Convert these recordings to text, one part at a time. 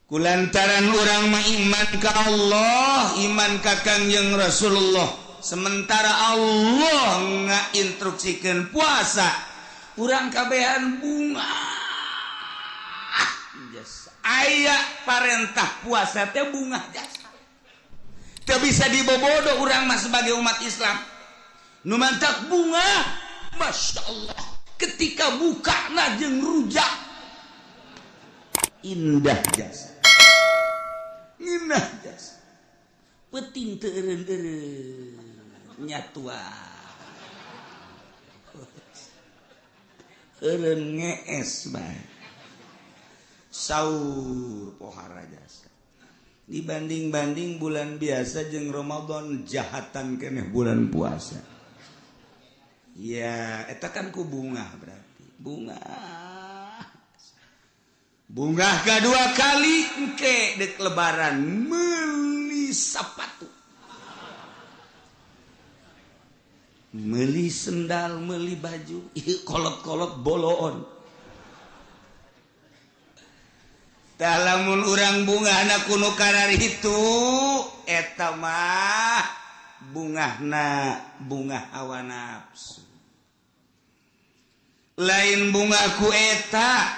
kulantaran urang mah iman ka Allah, iman ka Kangjeng Rasulullah, sementara Allah ngainstruksikeun puasa, urang kabehan bunga. Aya parentah puasa teh bunga jasa. Teu bisa dibobodo urang mah sebagai umat Islam. Nu mantak bunga, Masya Allah. Ketika bukana jeung rujak indah jasa. Indah jasa. Penting teu eureun-eureun nyatua. Eureun ngees bae. Saur pohara jasa. Dibanding-banding bulan biasa jeung Ramadan jahatan keneh bulan puasa. Ya, eta kan ku bunga berarti. Bunga. Bunga kedua kali engke dek lebaran meuli sapatu. Meuli sendal, meuli baju, ieu kolot-kolot boloon. Tah lamun urang bungahna kuno karari itu eta mah bungahna bunga hawa nafsu. Lain bunga ku eta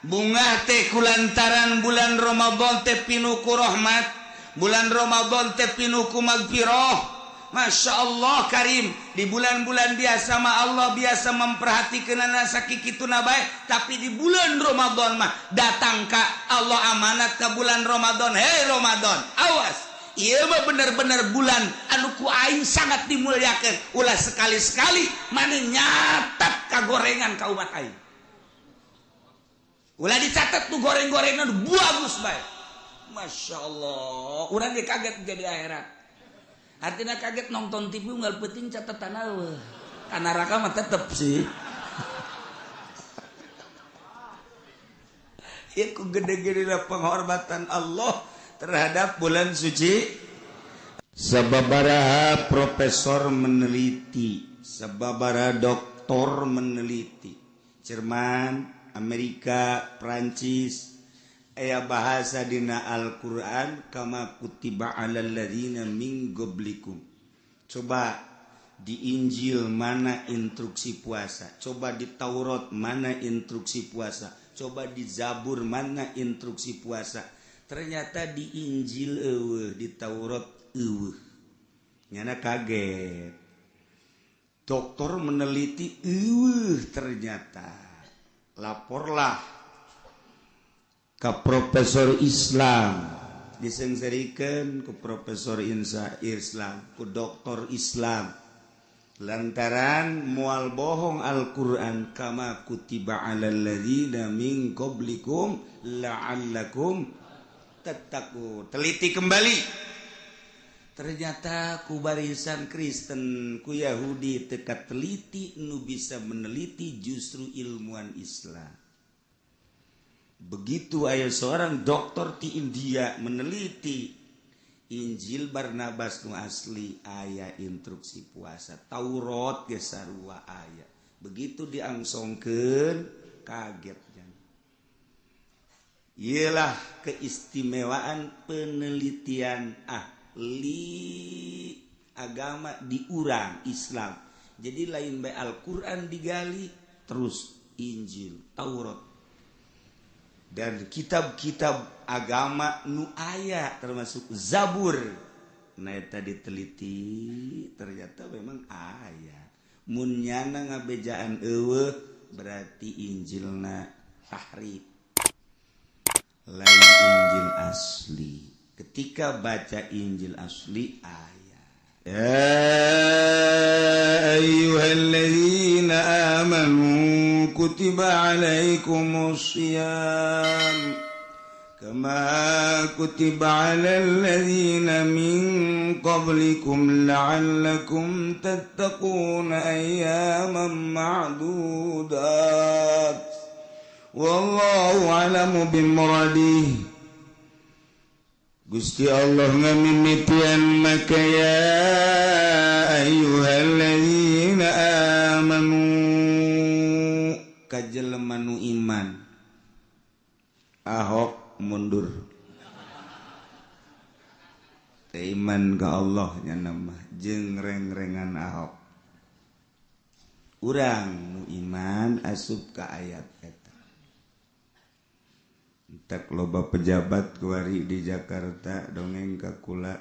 bunga teh kulantaran bulan Ramadan teh pinuh ku rahmat, bulan Ramadan teh pinuh ku magfirah. Masya Allah Karim, di bulan-bulan biasa mah Allah biasa memperhatikan anak sakit itu nabai, tapi di bulan Ramadan mah datang ka Allah amanat ke bulan Ramadan. Hei Ramadan, awas, iya mah bener-bener bulan anu ku aing sangat dimuliakan. Ulah sekali-sekali mana nyatat kagorengan ka umat aing. Ulah dicatat tuh goreng-gorengan bagus baik. Masya Allah, urang ge kaget jadi akhirat. Artinya kaget nonton TV nggak penting catatan awal. Karena neraka mah tetep sih. Itu gede-gede penghormatan Allah terhadap bulan suci. Sababaraha profesor meneliti, sababaraha doktor meneliti. Jerman, Amerika, Prancis. Aya bahasa dina Al-Quran kama kutiba alal ladzina min qablikum. Coba di Injil mana instruksi puasa, coba di Taurat mana instruksi puasa, coba di Zabur mana instruksi puasa. Ternyata di Injil eueuh, di Taurat eueuh. Nyana kaget. Dokter meneliti eueuh ternyata. Laporlah ke profesor Islam, disengserikan ke profesor Islam, ke doktor Islam, lantaran mual bohong Al-Quran kama kutiba alal ladzina min qablikum la'allakum tattaqun. Teliti kembali, ternyata ku barisan Kristen, ku Yahudi teka teliti nu bisa meneliti justru ilmuwan Islam. Begitu aya seorang dokter di India meneliti Injil Barnabas nu asli aya instruksi puasa, Taurat ge sarua aya. Begitu diangsongkeun kaget. Ialah keistimewaan penelitian ahli agama di urang Islam. Jadi lain bae Al-Qur'an digali terus Injil, Taurat. Dan kitab-kitab agama nu aya termasuk Zabur. Nah eta diteliti ternyata memang aya. Mun nyana ngabejaan eueuh berarti Injilna tahrif. Lain Injil asli. Ketika baca Injil asli aya. Ya ayyuhalladzina amanu kutiba alaikumus syiyam kama kutiba alal ladzina min qablikum la'allakum tattaquna ayyaman ma'dudat wallahu a'lamu bimuradih. Gusti Allah ngamimitian maka ya ayyuhalladzina amanu kajelema nu iman. Ahok mundur iman ke Allah nya nama jeung reng-rengan Ahok urang nu iman asup ka ayat eta entek loba pejabat kuari di Jakarta dongeng ka kula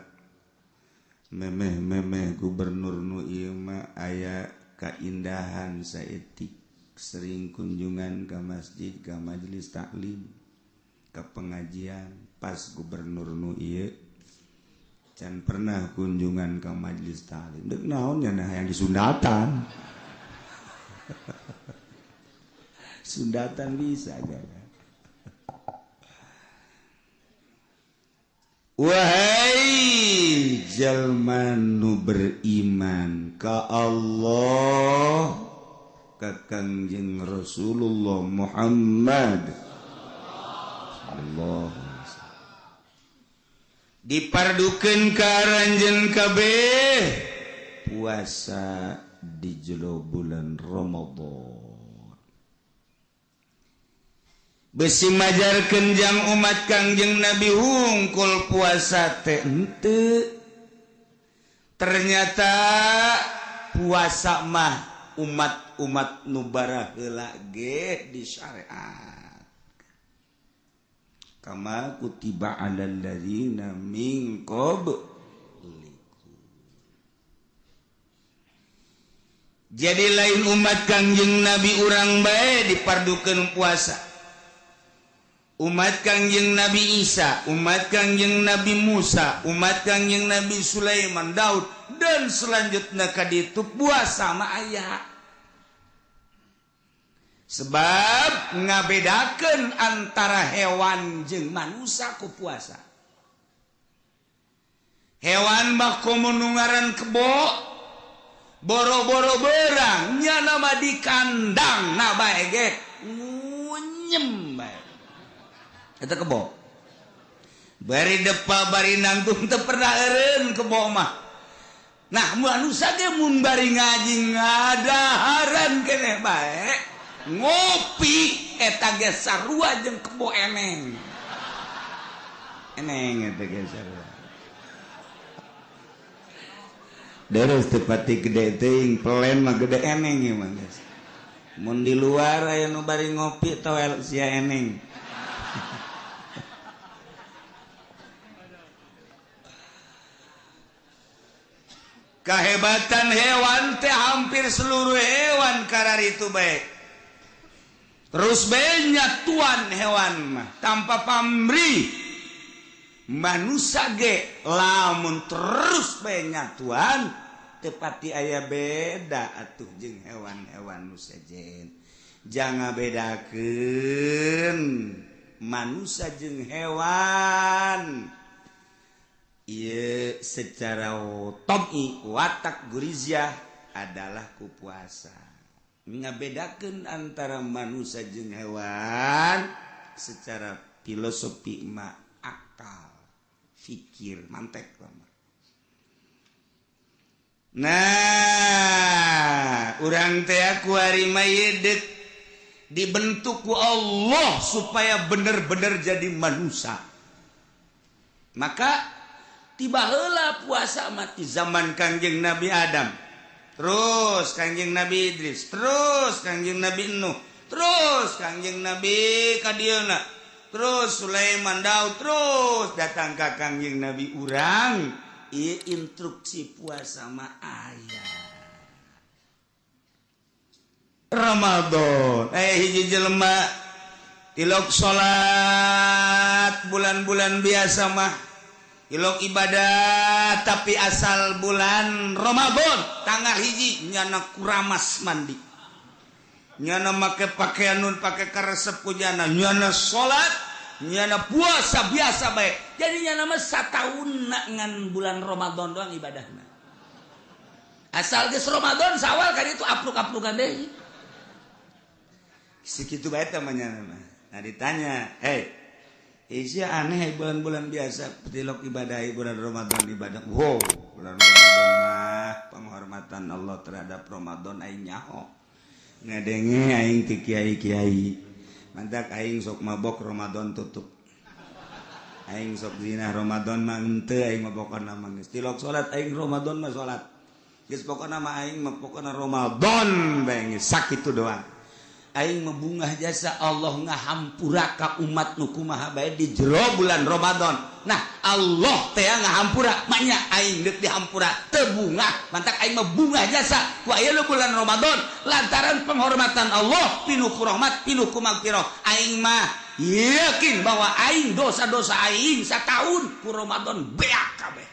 memeh gubernur nu ieu mah aya kaindahan saetik sering kunjungan ke masjid ke majelis taklim ke pengajian pas gubernur nu ieu can pernah kunjungan ke majelis taklim deuk naon nya nah yang di Sundatan Sundatan bisa jaga. Wahai jalma nu beriman ka Allah ka Kangjeng Rasulullah Muhammad sallallahu alaihi wasallam dipardukeun ka aranjeun kabeh puasa di jero bulan Ramadan besi majarkeun jang umat Kangjeng Nabi hungkul puasa teh henteu ternyata puasa mah umat nu bara heula ge di syariat kama kutiba alal ladzina min qablikum jadi lain umat Kangjeng Nabi urang bae dipardukeun puasa umat Kangjeng Nabi Isa, umat Kangjeng Nabi Musa, umat Kangjeng Nabi Sulaiman, Daud, dan selanjutnya kaditu puasa mah aya. Sebab ngabedakeun antara hewan jeung manusia ku puasa. Hewan mah komo nu ngaran kebo, boro-boro beurang, nya nama di kandang na bae ge ngunyem bae. Eta kebo bari depa bari nangtung teu pernah eureun kebo mah nah manusia ge mun bari ngaji ngadaharan keneh bae ngopi eta ge sarua jeung kebo eneng eta ge sarua deres teu pati gede teuing pelen mah gede eneng ieu mah geus mun di luar aya nu bari ngopi teu elok sia eneng kahebatan hewan teh hampir seluruh hewan kararitu baik terus bae nyatuan hewan mah tanpa pamrih manusia ge lamun terus bae nyatuan tepati aya beda atuh jeung hewan-hewan nu sejen jangan bedakeun manusia jeung hewan iya secara tobi watak gurizah adalah ku puasa ngabedakeun antara manusia jeung hewan secara filosofi mah akal fikir mantek lama nah urang teh aku ari mayedeuk dibentuk ku Allah supaya bener-bener jadi manusia maka tiba heula puasa mati zaman Kangjeng Nabi Adam terus Kangjeng Nabi Idris terus Kangjeng Nabi Nuh terus Kangjeng Nabi kadieuna terus Sulaiman Daud terus datang ka Kangjeng Nabi urang ieu instruksi puasa mah aya Ramadan hiji jelema tilok salat bulan-bulan biasa mah ilok ibadah tapi asal bulan Ramadan tanggal hiji nyana kuramas mandi nyana make pakaian nun pake karesep kujana nyana salat nyana puasa biasa bae jadi nyana mah sataunna ngan bulan Ramadan doang ibadahna asal geus Ramadan sawal kan itu apluk-aplukan deui segitu bae teh nyana mah nah ditanya Isya aneh bulan-bulan biasa tilok ibadah bulan Ramadan ibadah. Wow, bulan Ramadan mah penghormatan Allah terhadap Ramadan aing nyaho. Ngadenge aing ti kiai-kiai. Mantak aing sok mabok Ramadan tutup. aing sok dina Ramadan mah henteu aing mah pokona mah geus tilok salat aing Ramadan mah salat geus pokona mah aing mah pokona Ramadan bae geus sakitu doang aing mah bungah jasa Allah ngahampura ka umat nu kumaha bae di jero bulan Ramadan. Nah Allah teh ngahampura manya aing deuk dihampura teu bungah mantak aing mah bungah jasa ku aya bulan Ramadan lantaran penghormatan Allah pinuh ku rahmat pinuh ku magfirah aing mah yakin bahwa aing dosa-dosa aing sataun ku Ramadan beak kabeh.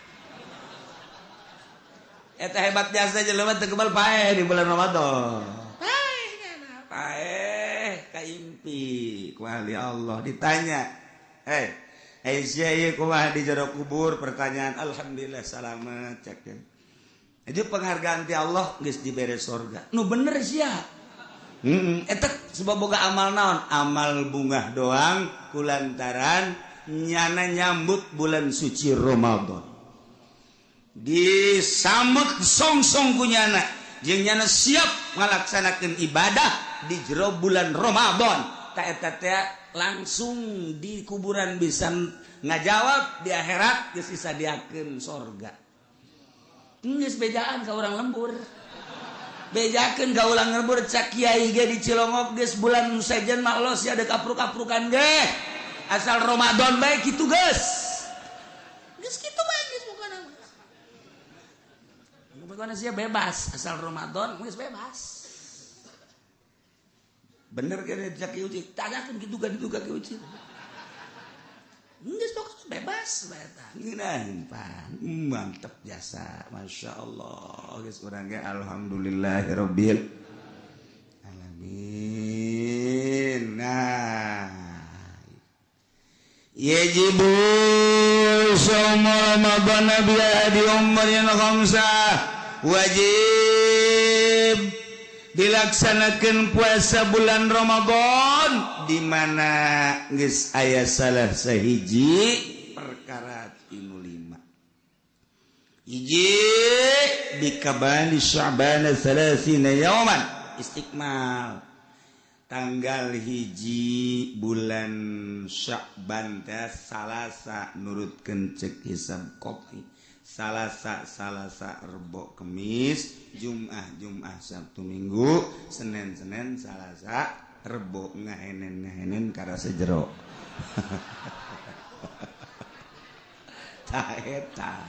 Eta hebat jasa jelema teu kebal paeh di bulan Ramadan. Kaimpi kuali Allah ditanya Aisyah kumaha di jero kubur pertanyaan alhamdulillah selamat cek jadi penghargaan ti Allah geus dibere surga nu bener sia eta sebab boga amal naon amal bungah doang kulantaran nyana nyambut bulan suci Ramadan disambut song-song ku nyana jeung nyana siap ngalaksanakeun ibadah di jero bulan Ramadan ta eta teh langsung di kuburan bisa ngajawab di akhirat geus disadiakeun surga. Geus bejaan ka urang lembur. Bejakeun ka urang lembur cak kiai ge di Cilongok geus bulan sejen mah Allah sia ada kapruk-kaprukan ge. Asal Ramadan bae kitu geus. Geus kitu bae geus pokona. Pokona sia bebas asal Ramadan geus bebas. Bener kan cak uci tanyakan gitu kan itu kaki uci geus pokoknya bebas eta ngeunaheun pan mantep jasa masya Allah geus urang ge alhamdulillahirabbil alamin. Nah yajibu shaum Ramadan bi adi umrin khamsah wajib dilaksanakan puasa bulan Ramadan di mana geus aya salah sahiji perkara 5 hiji bikabali Sya'ban 30 yauman istiqmal tanggal hiji bulan Sya'ban teh salasa nurutkeun ceuk hisab kopi salasa Rebo Kemis Jumat Sabtu Minggu Senin Salasa Rebo ngahenen kara sejero ta eta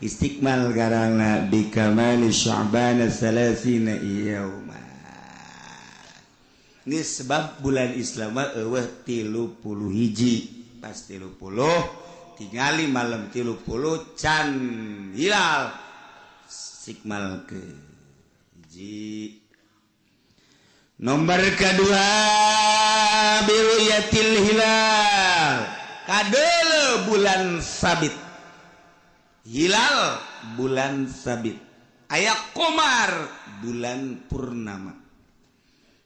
istiqmal garana bikamali Sya'ban 30 yauma geus sebab bulan Islam eueuh 30 hiji pas 30 tingali malam 30 can hilal sikmal ke hiji nomor kedua biruyatil hilal kadeuleu bulan sabit hilal bulan sabit aya qamar bulan purnama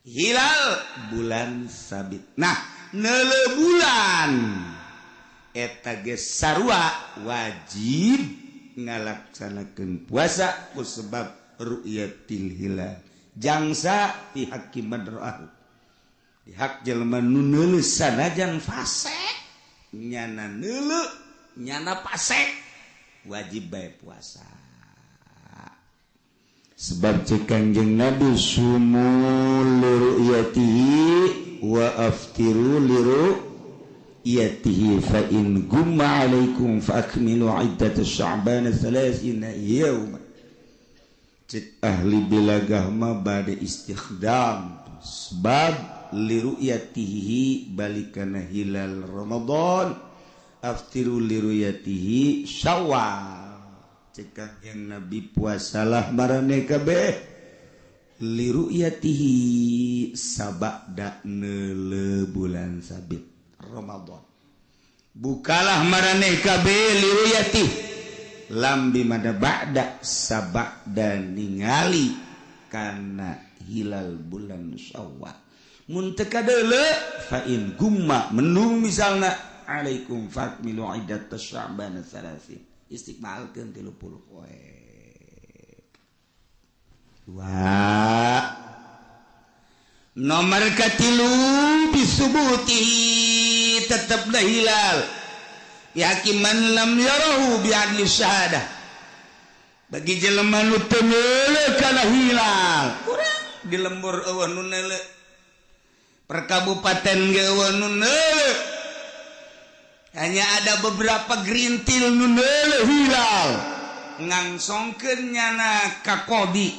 hilal bulan sabit nah neuleu bulan eta geus sarua wajib ngalaksanakeun puasa ku sebab ru'yatil hilal jangsa ti hakim madra'ah di hak jelema nu neuleuh sanajan fasik nyana neuleuh nyana fasik wajib bae puasa sebab cek Kanjeng Nabi sumul liru'yatihi wa aftiru liru yatihi fa in gumma alaikum fa akmilu iddat Sya'ban 30 yauma cik ahli bilagah mah bade istikhdam sebab liru'yatihi balikana hilal Ramadan aftiru liru'yatihi Syawal cik yang Nabi puasalah marane kabeh liru'yatihi sabada neuleuh bulan sabit Ramadan bukalah maraneh kabeh liruyati lambi mada ba'da sabada ningali kana hilal bulan Syawal mun teu kadeuleu fa in gumma menung misalna alaikum fakmilu iddat Sya'ban 30 istiqmalkeun 30 poe dua nomor katilu bisubuti tetap dah hilal yakiman lam yarahu bi'adli syahadah bagi jelema nu teu neuleuh kana hilal urang di lembur eueuh nu neuleuh perkabupaten ge eueuh nu neuleuh hanya ada beberapa gerintil nu neuleuh hilal ngangsongkeun nyana ka kodi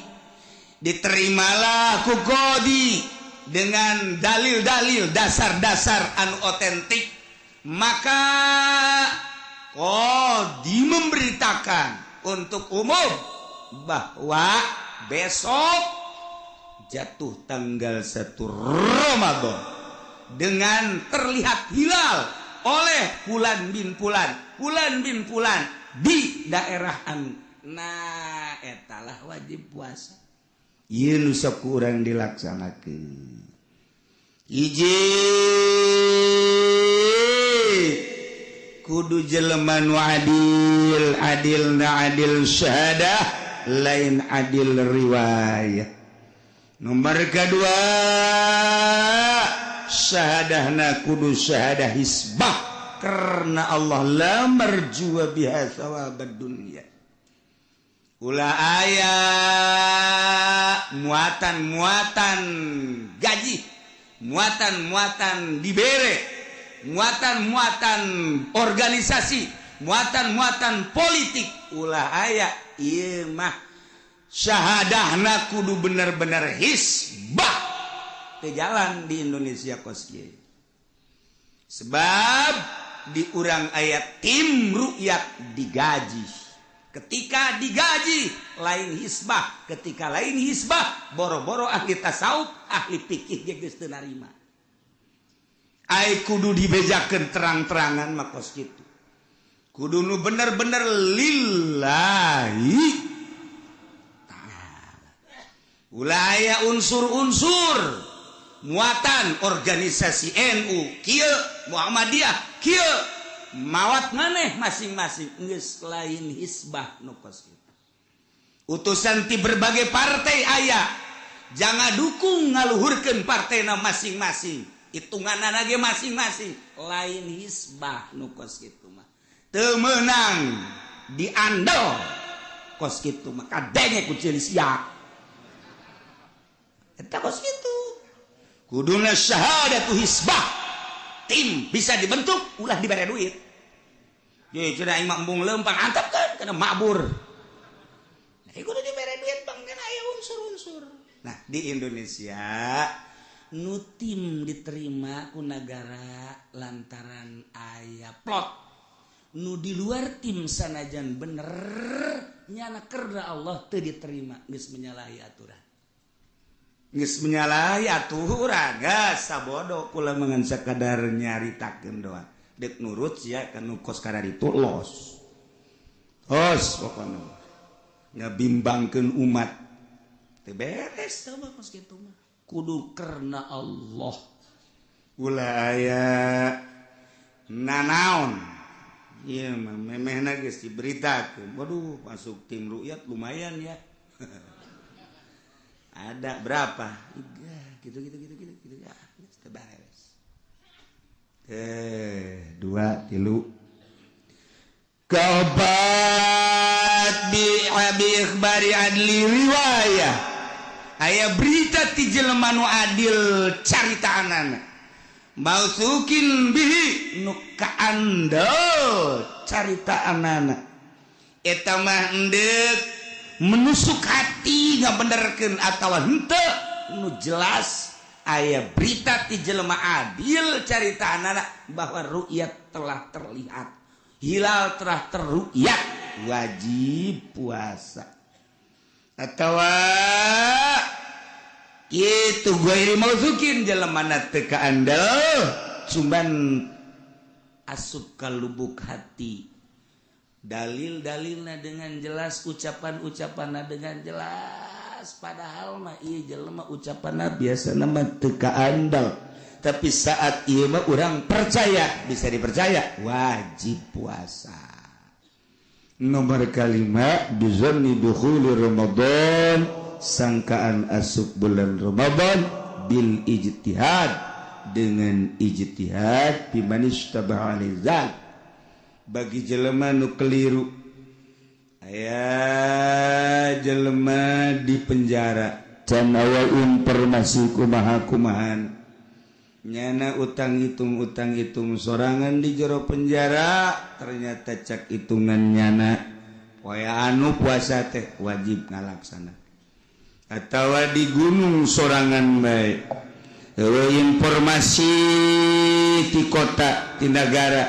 diterimalah ku kodi dengan dalil-dalil dasar-dasar anu otentik maka kodi memberitakan untuk umum bahwa besok jatuh tanggal 1 Ramadan dengan terlihat hilal oleh Fulan bin Fulan di daerah anu nah etalah wajib puasa ieu nu sok urang dilaksanakeun hiji kudu jelema nu adil adil syahadah lain adil riwayat nomor kedua syahadahna kudu syahadah hisbah karena Allah la marjua biha thawabad dunya ulah aya muatan gaji muatan dibere muatan organisasi muatan politik ulah aya ieu mah syahadahna kudu bener-bener hisbah teu jalan di Indonesia kos kieu sebab di urang ayat tim ru'yat digaji ketika digaji lain hisbah ketika lain hisbah boro-boro ahli tasawuf ahli fikih geus teu narima ai kudu dibejakeun terang-terangan makos kitu kudu nu bener-bener lillahi ta'ala ulah aya unsur-unsur muatan organisasi NU kieu Muhammadiyah kieu mawat maneh masing-masing geus lain hisbah nu kos kitu utusan ti berbagai partai aya jangan dukung ngaluhurkeun partena masing-masing hitunganna ge masing-masing lain hisbah nu kos kitu mah teu meunang diandel kos kitu mah kadenge ku ceulis sia eta kos kitu kuduna syahadatu hisbah tim bisa dibentuk ulah dibere duit ye cenah aing mah embung leumpang antepkeun kana mabur nah kudu dibere duit bang kana aya unsur-unsur nah di Indonesia nu tim diterima ku nagara lantaran aya plot nu di luar tim sanajan bener nyana kerna Allah teu diterima geus menyalahi aturan geus menyalahi aturan gas sabodo kula mangan sakadar nyaritakeun doang dek nurut sia kanu kos kada ditu los pokona ngabimbangkeun umat teu beres tah kos kitu mah kudu karena Allah ulah aya nanaon ieu mah memehna geus diberitakeun waduh masuk tim ru'yat lumayan ya ada berapa? 3 gitu ya beres. 2 3 kabat bi ikhbari adli riwayah aya berita ti jelema nu adil caritaanana mausukin bihi nu kaandel caritaanana eta mah endeuh menusuk hati ngabenerkeun atawa henteu nu jelas aya berita ti jelema adil caritaanana bahwa ru'yat telah terlihat hilal telah terru'yat wajib puasa atawa kitu gairi mauzukin jelemana teu kaandel cuman asup ka lubuk hati dalil-dalilna dengan jelas ucapan-ucapanna dengan jelas padahal mah ieu jelema ucapanna biasana mah teu kaandel tapi saat ieu mah urang percaya bisa dipercaya wajib puasa nomor kalima bizanni dukhuli Ramadan sangkaan asup bulan Ramadan bil ijtihad dengan ijtihad biman istabaha alizal bagi jelema nu keliru aya jelema di penjara can aya informasi kumaha-kumahan nyana utang hitung sorangan di jero penjara ternyata cak hitungan nyana poe anu puasa teh wajib ngalaksana atawa di gunung sorangan bae informasi di kota di negara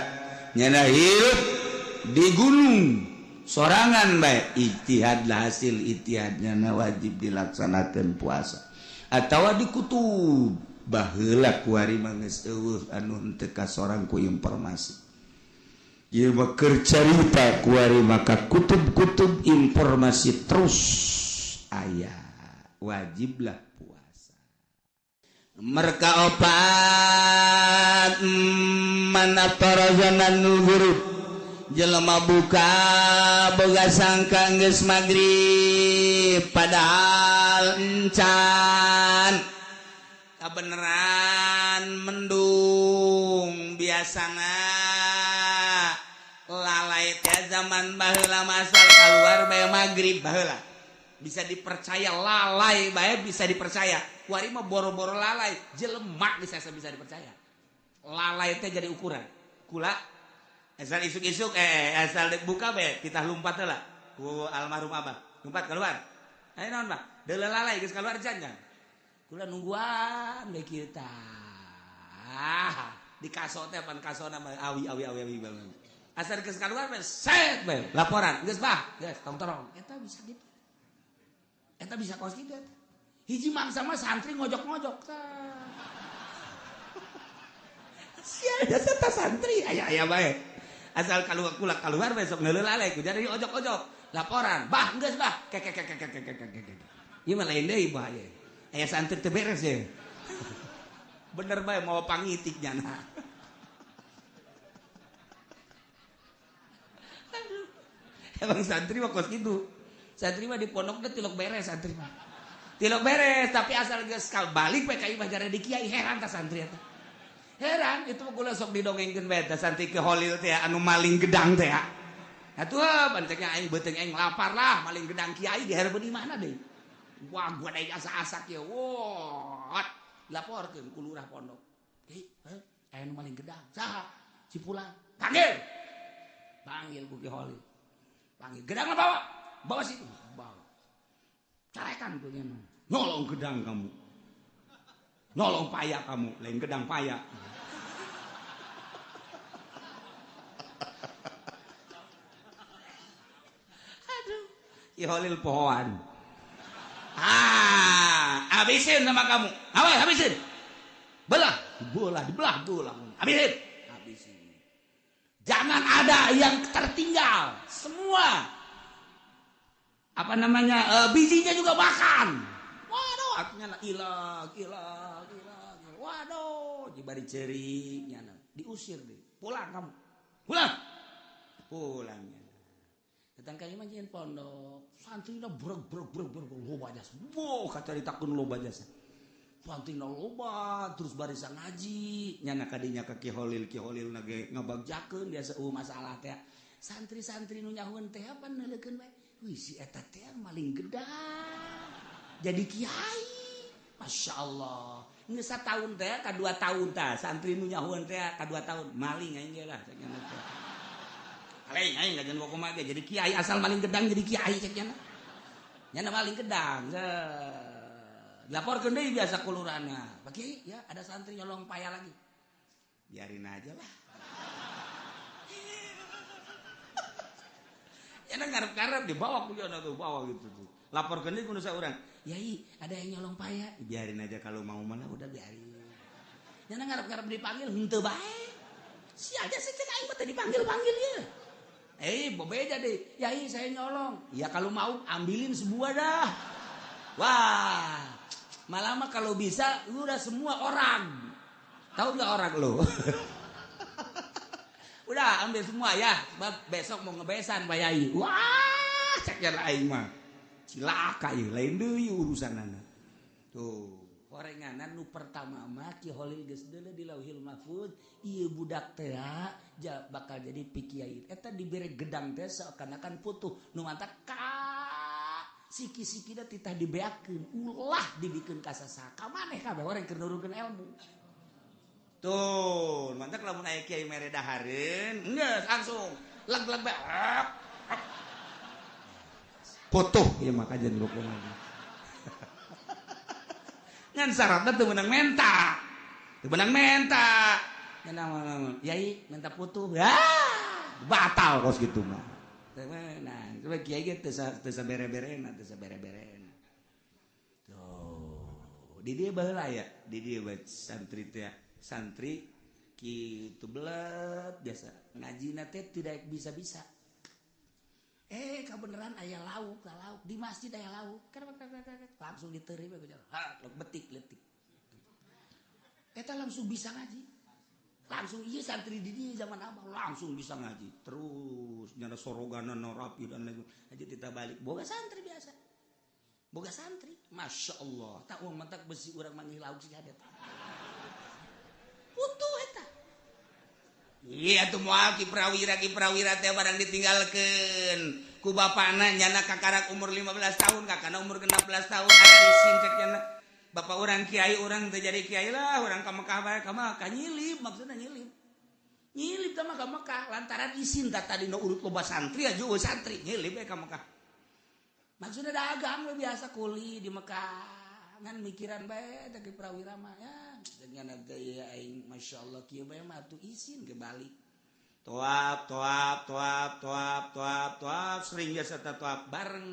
nyana hirup di gunung sorangan bae ijtihad lah hasil ijtihadnya wajib dilaksanakan puasa atawa di kutub baheula kuari manggeus eueuh anu teu kasorang ku informasi ieu mah keur carita kuari maka kutub-kutub informasi terus aya wajiblah puasa merka opat manaftarazan nurut jelema buka boga sangka geus magrib padahal encan kabeneran mendung biasana lalai teh zaman baheula masal keluar bae magrib baheula bisa dipercaya lalai bae bisa dipercaya kuari mah boro-boro lalai jelema bisa dipercaya lalai teh jadi ukuran kula asal isuk-isuk asal buka bae kita lumpat heula ku almarhum abah lumpat keluar ayo naon Pak deuleu lalai geus keluar jangan kula nungguan bae kieu tah di kaso teh pan kasona mah awi banget asal geus keluar bae set bae laporan geus Pak geus tong-tong eta bisa gitu eta bisa kos kitu eta hiji mangsa mah santri ngojok-ngojok sia dasar ta santri aya bae asal keluar besok ngeuleuh lalai ku jadi ojok-ojok laporan bah geus bah kek ieu mah lain deui bah ye aya santri teu beres ye bener bae mau pangitik nyana emang santri mah kos kitu santri mah di pondok teh tilok beres santri mah tilok beres tapi asal geus balik bae ka imah jare di kiai heran ta santri eta heran itu mah kula sok didongengkeun bae ta santri ke holil teh anu maling gedang teh atuh banteknya aing beuteung aing lapar lah maling gedang kiai dihareupeun di mana deui wah gua da asa-asa kieu wot laporkeun ku lurah pondok aya nu maling gedang saha cipulang panggil ku ki holil panggil gedang bawa situ bawa carekan ku nya nyolong gedang kamu nyolong paya kamu lain gedang paya aduh ki holil pohoan habisin sama kamu awas habisin belah habisin jangan ada yang tertinggal semua apa namanya bijinya juga makan waduh artinya ilah waduh dibari cerik nyana diusir deh pulang kamu pulangnya datang ka imah nyen pondok santrina breg loba jasa kata ditakeun loba jasa santrina loba terus barisan ngaji nyana kadinya ka Ki Holil nage ngabagjakeun biasa masalah teh santri-santri nu nyahueun teh apa neuleukeun bae wih si eta teh maling gedang jadi kiai Masya Allah geus sataun teh ka 2 tahun tah santri nu nyahueun teh ka 2 tahun maling aing ge lah cek nya teh aing ngajen kumaha ge jadi kiai asal maling gedang jadi kiai cek nya maling gedang laporkeun deui biasa ku lurahna Pak Kiai ya ada santri nyolong paya lagi biarin aja lah yana ngarep-ngarep dibawa ku yana tuh bawa gitu tuh laporkeun deui ku nu saurang yai ada yang nyolong paya biarin aja kalau mau mana udah biarin yana ngarep-ngarep dipanggil henteu bae sia aja sih cek aing mah teh dipanggil-panggil ya bebeja deh yai saya nyolong ya kalau mau ambilin sebuah dah wah malah mah kalau bisa lu udah semua orang tahu nggak orang lo udah ambil semua ya sebab besok mau ngebesan Pak Yai wah ceknya aing mah cilaka ya lain deui urusanana tuh Korenganan nu pertama mah Ki Holil geus deuleu di Lauhil Mahfuz ieu budak teh bakal jadi pikiai eta dibere gedang teh seakan-akan putuh nu mantap siki-sikina titah dibeakeun ulah dibikeun ka sasaka maneh kabeh orang keur nurukeun ilmu tuh mantap lamun aya kiai mere dahareun geus langsung leg-leg bae putuh ieu mah kajen rukun ngan syaratnya tuh menang menta yai menta putuh ya batal kos gitu mah nah coba kiai gitu teu bere-berena tuh di dia baheula ya di dia santri teh santri kitu belet biasa ngajina teh tidak bisa-bisa kebenaran aya lauk di masjid aya lauk langsung diterima betik letik eta langsung bisa ngaji langsung iya santri di dia zaman abah langsung bisa ngaji terus nyana soroganan rapi dan lain aja kita balik boga santri biasa boga santri masya Allah tak uang mantak besi orang manggil lauk sih ada putuh eta iya tuh moal kiprawira teh barang ditinggalkeun ku bapana nyana kakarak umur 15 tahun kakana umur 16 tahun ada isin cek nyana bapak orang kiai orang teh jadi kiai lah orang ka Mekah bae ka Mekah nyilip maksudna nyilip teh mah ka Mekah lantaran isin tadi no urut loba santri aja santri nyilip ka Mekah maksudna dagang we biasa kuli di Mekah ngan mikiran bae teh kiprawira mah ya dengan gaya aing masyaallah kieu bae mah atuh isin ke balik toap sering biasa toap bareng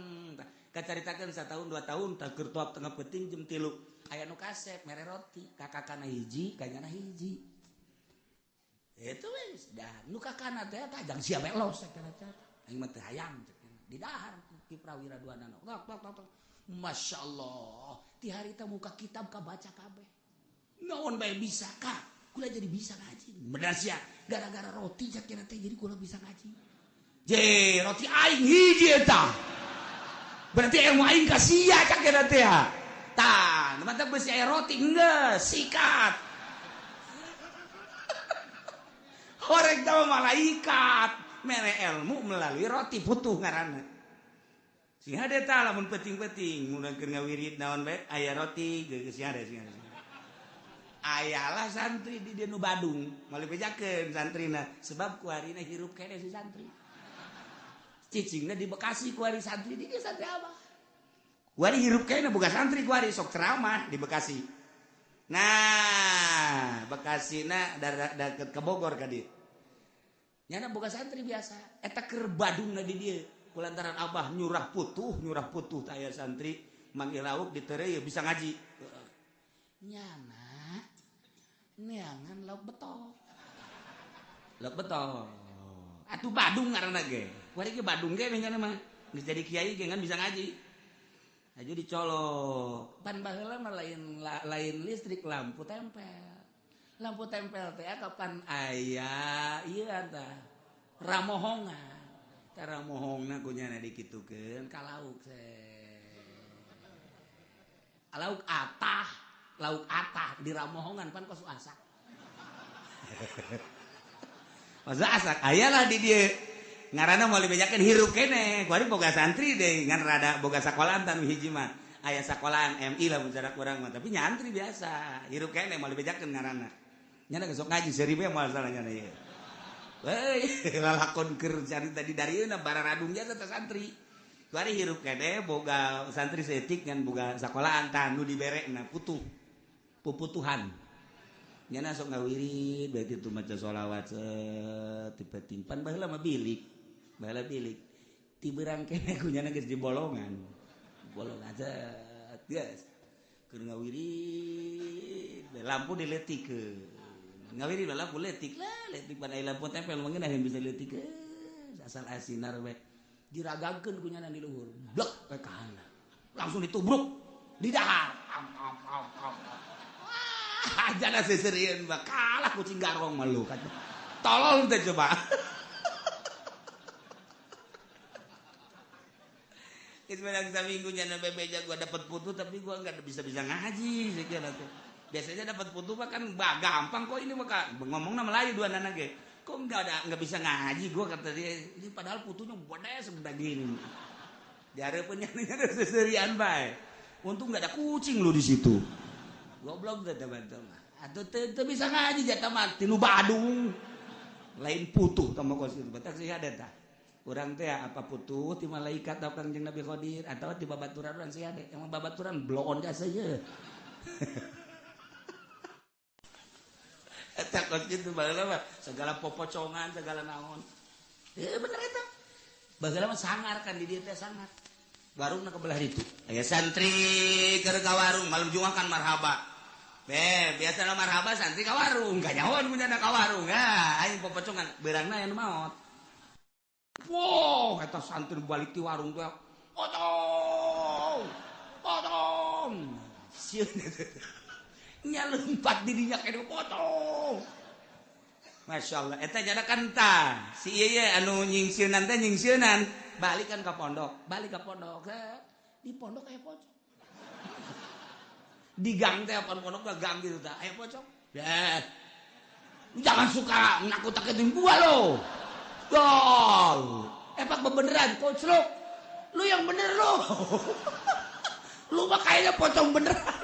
kacaritakeun sataun 2 tahun tak keur toap tengah peuting jam 3 aya nu kasep mere roti kakakana hiji kanyana hiji itu wis dah nu kakana teh tajang sia melos aing mah teh hayang di dahar kiprawira duana tok masyaallah ti harita muka kitab kabaca kabeh naon bae bisa kah kula jadi bisa ngaji bener sia gara-gara roti sakira teh jadi kula bisa ngaji je roti aing hiji eta berarti ilmu aing ka sia sakira teh tah mantap beusi aya roti geus sikat horeg tahu malaikat mere ilmu melalui roti putuh ngaranna sing hade tah lamun penting-penting mun keur ngawirid naon bae aya roti geus sing hade ayalah santri di nu Badung malih bejakeun santrina sebab kuarina hirup kene si santri cicingna di Bekasi kuari santri di dia santri abah kuari hirup kene boga santri kuari sok ceramah di Bekasi nah Bekasina deket ke Bogor ka dieu nyana boga santri biasa eta keur Badungna di dieu kulantaran abah nyurah putuh tah aya santri manggil lauk ditereu bisa ngaji nyana neangan lauk betul atuh Badung ngaranna ge kuari ge Badung ge nyana mah geus jadi kiai ge ngan bisa ngaji aju dicolok pan baheula mah lain listrik lampu tempel teh kapan aya ieu tah ramohongan tah ramohongna kunyana dikitukeun ka lauk lauk atah di ramohongan pan kos asak masa asak ayalah di dia ngaranna mau dibejakeun hirup kene kuari boga santri deh ngan rada boga sakolahan tan hiji mah aya sakolahan MI lah mun cara kurang mah tapi nyantri biasa hirup kene mau dibejakeun ngaranna nyana geus sok ngaji seribu moal salahnya ieu lalakon keur carita di darieuna bararadung jasa teh santri kuari hirup kene boga santri setik ngan boga sakolahan tan nu diberekna puputuhan nyana sok ngawirid bae kitu maca sholawat tipe-timpan baheula mah bilik ti beurang kene kunyana geus di bolongan geus keur ngawirid lampu dileutikeun ngawirid lampu leutik pan aya lampu tempel mungkin aya bisa leutikeun asal asinar we diragagkeun kunyana di luhur blek we ka handap langsung ditubruk di dahar ajana seserian mah kalah kucing garong mah lu kan tolol teh coba Ismail seminggunya bebeja gua dapat putu tapi gua nggak bisa ngaji sekian tuh. Biasanya dapat putu mah kan gampang kok ini mah ngomong nama Melayu dua anak ge. Kok nggak bisa ngaji gua kata dia. Ini padahal putunya gede segede gini. Dihareupeun nya seserian bae. Untung nggak ada kucing lu di situ. Goblok teh teman-teman. Atuh teu bisa ngaji jata mah tinu Badung. Lain putu tama kos itu. Batak sih ada tah. Urang teh apa putu ti malaikat atau Kangjeng Nabi Qadir atau ti babaturan urang sih ada. Yang babaturan blow on jasa ye. Eta kos kitu baheula mah segala popocongan segala naon. Bener eta. Baheula mah sangar kan di dieu teh sangar. Warungna kebelah itu. Aya santri keur ka warung malam Jumat kan marhaba. Biasana marhaba santri ka warung, ka nyahoan punyana ka warung. Aing popocongan beurangna aya nu maot. Wow, eta santri balik ti warung teh. Potong. Sieun eta. Nya lompat di dinya kene potong. Masyaallah, eta jana kanta. Si ieu anu nyingsieunan teh nyingsieunan, balikan ka pondok. Di pondok aya pocong. Di gang teh apa pondok gang gitu tah. Aya pocong. Jangan suka nakut-nakutin gua lo. Gol. Epak beneran koclok. Lu yang bener lo. Lu mah kayaknya pocong beneran.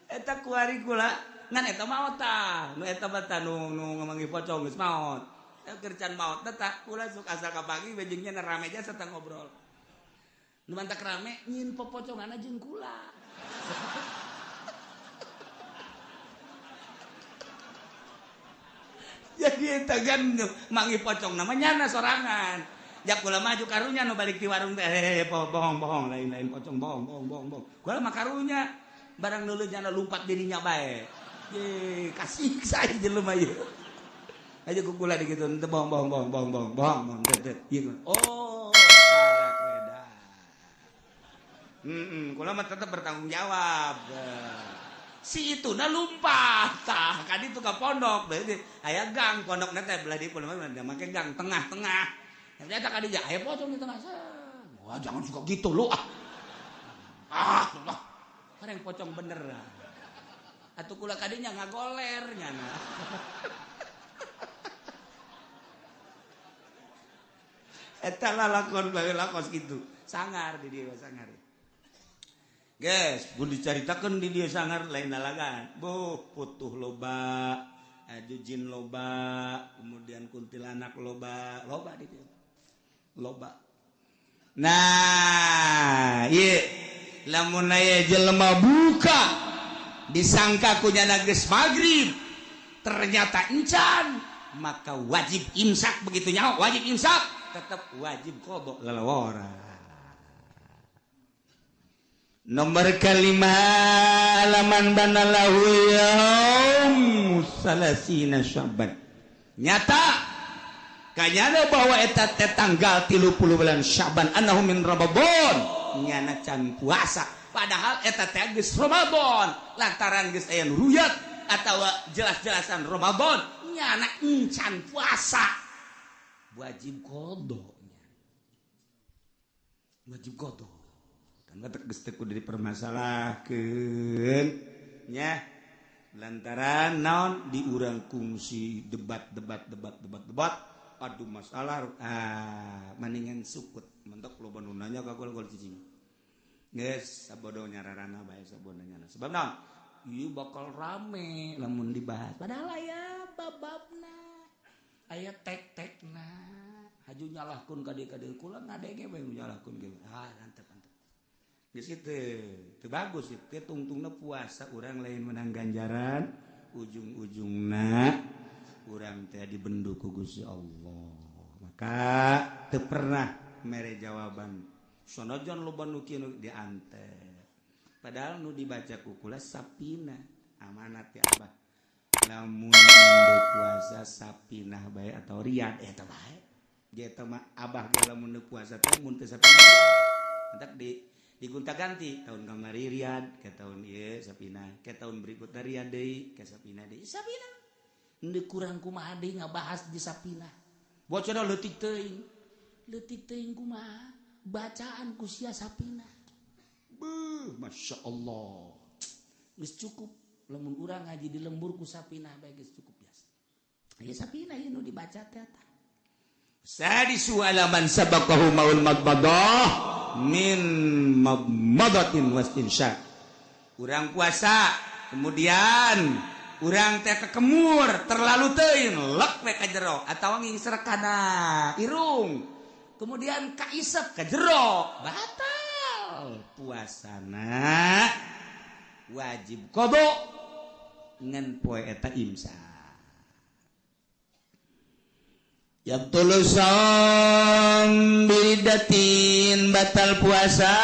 Eta kuari kula ngan eta maot tah. Nu eta mah nu ngamangi pocong geus maot. Keur can maot tah kula sok asal kapagi bejengnya rame aja serta ngobrol. Nu mantak rame nyin popoconganna jeung kula. Jadi eta kan mangi pocong namanya sorangan. Jak kula maju karunya nu balik di warung teh bohong lain pocong bohong. Kula mah karunya barang nuleujana lumpat dirinya bae. Ye kasih saya jelema ieu. Aja ku kula dikitu teu bohong. Oh, sarak reda. Kula mah tetep bertanggung jawab. Si itu na lumpat tah kan itu ka pondok berarti aya gang pondokna teh belah di pondok mah make gang tengah-tengah. Ternyata ka dieu aya pocong di tengah sana. Wah, jangan suka gitu lu ah. Kareng pocong bener. Atuh kula kadinya ngagoler nyana. Eta lalakon bae lakos kitu. Sangar di dieu sangar. Guys, mun dicaritakeun di dieu sangar lain dalagan. Putuh loba, jin loba, kemudian kuntilanak loba di dieu. Loba. Nah, ieu lamun aya jelema buka disangka kunyana geus magrib ternyata encan maka wajib imsak begitu nyaho wajib imsak tetap wajib qada lalawara. Nomor kelima halaman banalahu yaum salasina Sya'ban. Nyata kanyana bahwa eta teh tanggal 30 bulan Sya'ban annahu min Ramadan nyana can puasa padahal eta teh geus Ramadan lantaran geus aya ruyat atawa jelas-jelasan Ramadan nyana encan puasa wajib qada kan batak geus teu kudu dipermasalahkeun nya lantaran naon di urang kungsi debat adu masalah maningan sukut mentok loba nu nanya ka gol cicing geus sabodo nyararana bae sabodanya sebab naon ieu bakal rame lamun dibahas padahal aya bababna aya tek-tekna haju nyalahkeun ka dieu kula ngadenge bae nyalahkeun ge antep geus kitu teu bagus teh tungtungna puasa urang lain menang ganjaran ujung-ujungna urang teh dibenduk ku Gusti Allah maka teu pernah mere jawaban sonojon loba nu kieu diantep padahal nu dibaca ku kula sapina amanat ti Abah lamun mende puasa sapinah bae atau riyad eta bae eta mah Abah ge lamun puasa teh mun teu sapinah entek di gonta-ganti tahun kamari riyad ke tahun ieu sapinah ke tahun berikutna riyad deui ke sapinah deui sapinah. Ndeu kurang kumaha deui ngabahas di sapinah. bocor leutik teuing kumaha bacaan ku sia sapina Masya Allah geus cukup lamun urang ngaji di lembur ku sapina bae geus cukup biasa aya sapina ieu nu dibaca teh eta sadisu alaman sabaqahu maul madmadah min madmadatin wastinsyak urang puasa kemudian urang teh kekemur terlalu teuing lek we ka jero atawa ngingsrek kana irung kemudian kaisep ka jero batal puasana wajib qada ngan poe eta imsak yabtul saum bidatin batal puasa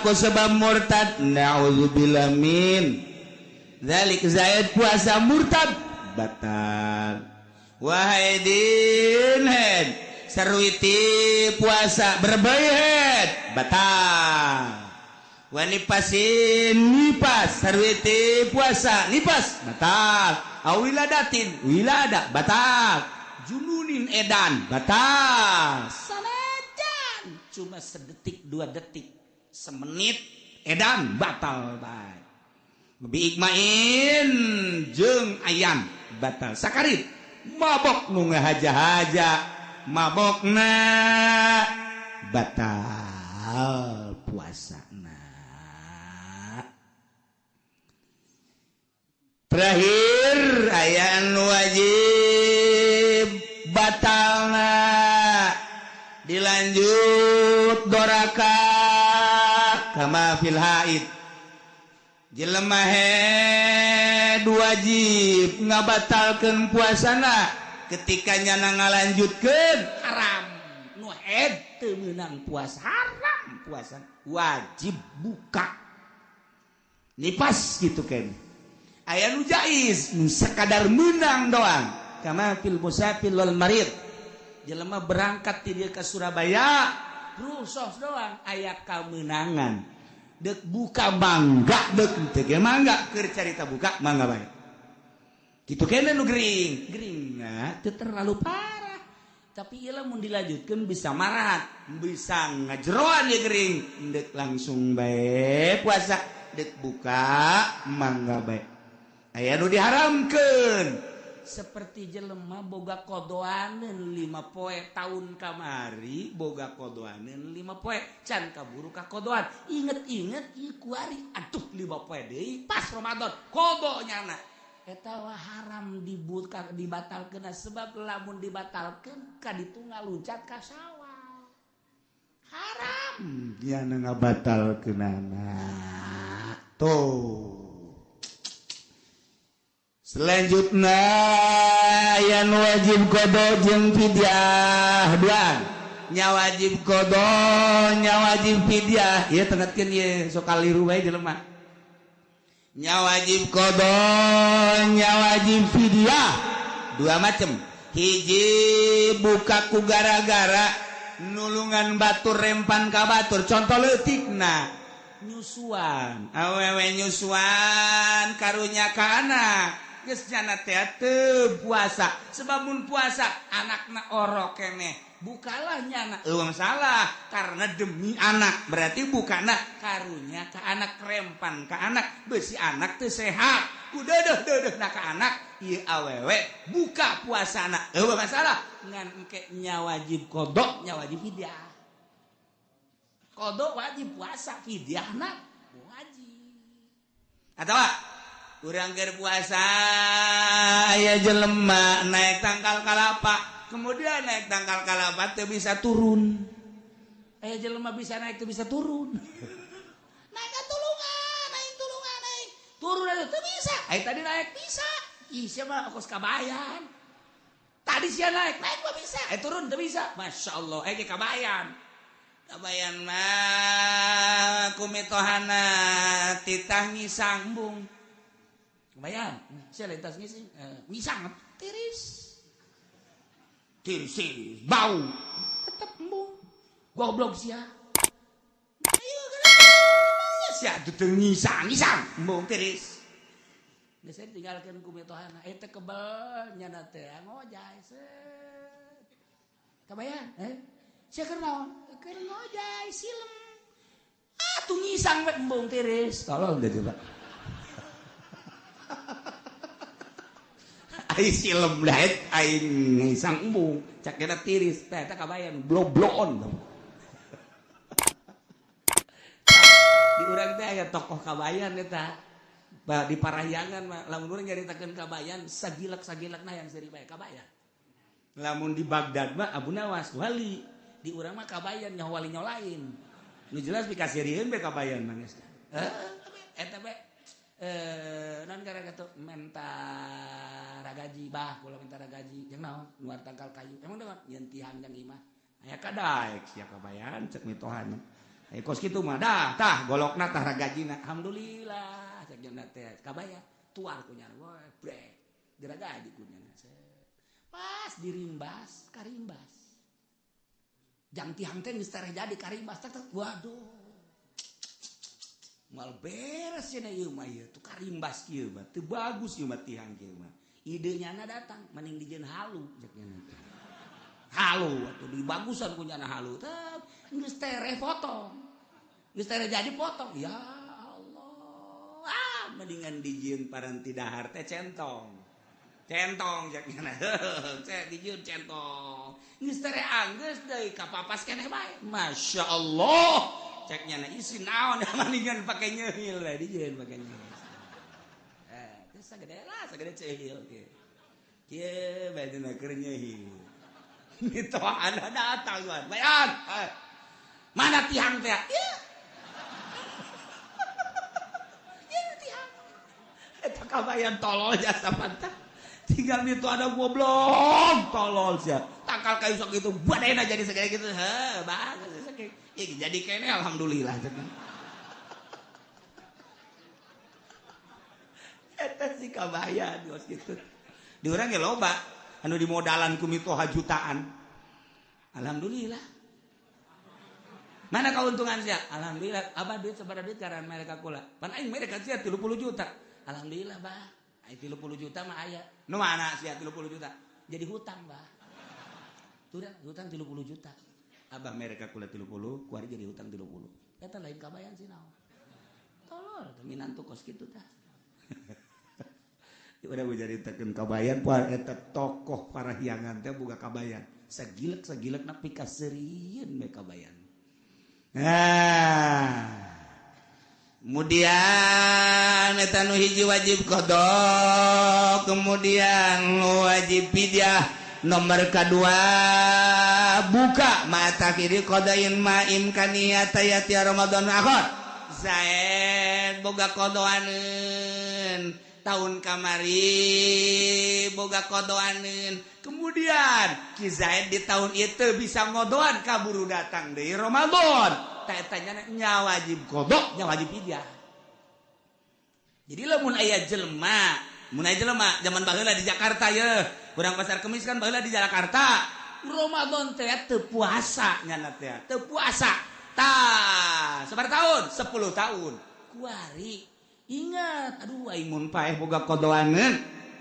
ku sebab murtad naudzubillah min zalik zaid puasa murtad batal wahidin head sarwiti puasa berbayat batal wanipasin nipas sarwiti puasa nipas batal awiladatin wilada batal jununin edan batal sanajan cuma sedetik 2 detik semenit edan batal bae biikmain jeung ayam batal sakarit mabok nu ngahaja-haja mabokna batal puasana terakhir aya anu wajib batalna dilanjut doraka kama fil haid jelema head wajib ngabatalkeun puasana ketika nyana ngalanjutkeun haram nu head teu meunang puasa haram puasa wajib buka nipas gitu kan aya nu jaiz nu sakadar meunang doang kama fil musafir wal marid jelema berangkat ti dieu ka Surabaya rusos doang aya kameunangan dek buka mangga dek teu ge mangga keur carita buka mangga bae kitu kene nu gering teu terlalu parah tapi ieu lamun dilanjutkeun bisa marat bisa ngajeroan ye gering dek langsung bae puasa dek buka mangga bae aya nu diharamkeun seperti jelema boga kodoaneun 5 poe taun kamari boga kodoaneun 5 poe can kaburu ka kodoan inget-inget ieu kuari atuh 5 poe deui pas Ramadan kodonyana eta wah haram dibatalkeun sebab lamun dibatalkeun ka ditu ngaluncat ka sawal haram nya ngabatalkeunana tuh selanjutnya yang wajib qada jeung fidyah duaan nya wajib qada nya wajib fidyah ieu tengetkeun ieu sok kaliru bae jelema nya wajib qada nya wajib fidyah 2 macem hiji buka ku gara-gara nulungan batur rempan ka batur contoh leutikna nyusuan awewe nyusuan karunya ka anak geus cenah teh teu puasa sebab mun puasa anakna orok keneh bukalah nyana eueuh salah karena demi anak berarti bukana karunya ka anak rempan ka anak beusi anak teu sehat ku deudeuh-deudeuhna ka anak ieu awewe buka puasana eueuh masalah ngan engke nya wajib qada nya wajib fidyah qada wajib puasa fidyahna wajib atawa urang keur puasa aya jelema naik tangkal kalapa kemudian naik tangkal kalapa teu bisa turun aya jelema bisa naik teu bisa turun naik turun aja teu bisa aya tadi naik bisa ih sia mah kos kabayan tadi sia naik mah bisa turun teu bisa masyaallah aya kabayan mah kumitohana titah ngisambung kebayang saya lintas ngisang tiris bau tetep embung goblok sia ayo sia teu ngisang embung tiris geus tinggalkeun ku mitohana eta kebal nyana teh ngojay set kabayan saya kenal ngojay silem tuh ngisang we embung tiris tolol deh coba ai silem daet ai ngisang embung cak kena tiris teh kabayan blow-blown di urang teh aya tokoh kabayan eta di Parahyangan mah lamun urang nyaritakeun kabayan sagilak-sagilakna yang seri bae kabayan lamun di Baghdad mah Abu Nawas wali di urang mah kabayan nya wali nyolain nu jelas dikasirieun be kabayan mangis eta be non gara kitu mentara gaji bah kula mentara gaji jeung naon luar tangkal kayu emang dewan yen tihang jeung imah aya kadaek sia kabayan cek mitohan kos kitu mah tah golokna tah ragajina alhamdulillah cek jeung teh kabaya tuar kunyana we brek diragaji kunyana pas dirimbas karimbas jang tihang teh geus tareh jadi karimbas teh waduh mal beres cenah ieu mah ieu tuh karimbas kieu mah teu bagus ieu mah tihang kieu mah idenya datang mending dijieun halu ceknya halu atuh dibagusan kunyana halu teh geus tere foto geus tere jadi foto ya Allah mendingan dijieun paranti dahar teh centong ceknya cek dijieun centong geus tere anggeus deui kapapas keneh bae masyaallah ceknya na isi naon mendingan pake nyeuhil we dijieun pake nyeuhil teh sagede ceuhil kieu badina keur nyeuhil mitohan datang bayan mana tihang teh ieu tihang eta kabayan tolol jasa mantap tinggal itu ada goblok tolol sia tangkal kayu sok gitu badena jadi segede gitu bagus jadi kene alhamdulillah eta si kabayan geus kitu di urang ge loba anu dimodalan ku mitoha jutaan alhamdulillah mana kauntungan sia alhamdulillah abah duit sabaraha duit karan mereka kula pan aing mereka sia 30 juta alhamdulillah bah ai 30 juta mah aya nu mana sia 30 juta jadi hutang bah tuh hutang 30 juta abah mereka kula 30 kuari jadi hutang 30 eta lain kabayan sih naon tolol minantu kos kitu tah udah menceritakeun kabayan poal eta tokoh Parahyangan teh boga kabayan sagilek-sagilekna pikaserieun we kabayan kemudian eta nu hiji wajib qada kemudian wajib fidyah nomor kedua buka mata kiri qadain ma imkaniyata yati Ramadan akhir Zaid boga qadaaneun tahun kamari boga qadaaneun kemudian Ki Zaid di tahun itu bisa ngodoan kaburu datang deui Ramadan tanya nya wajib qada nya wajib fidyah jadi lamun aya jelema zaman baheula di Jakarta ye urang pasar Kemis kan baheula di Jakarta Ramadan teh teu puasa nya teh teu puasa tah sabar tahun 10 tahun kuari ingat aduh aing mun paeh boga qadaaneun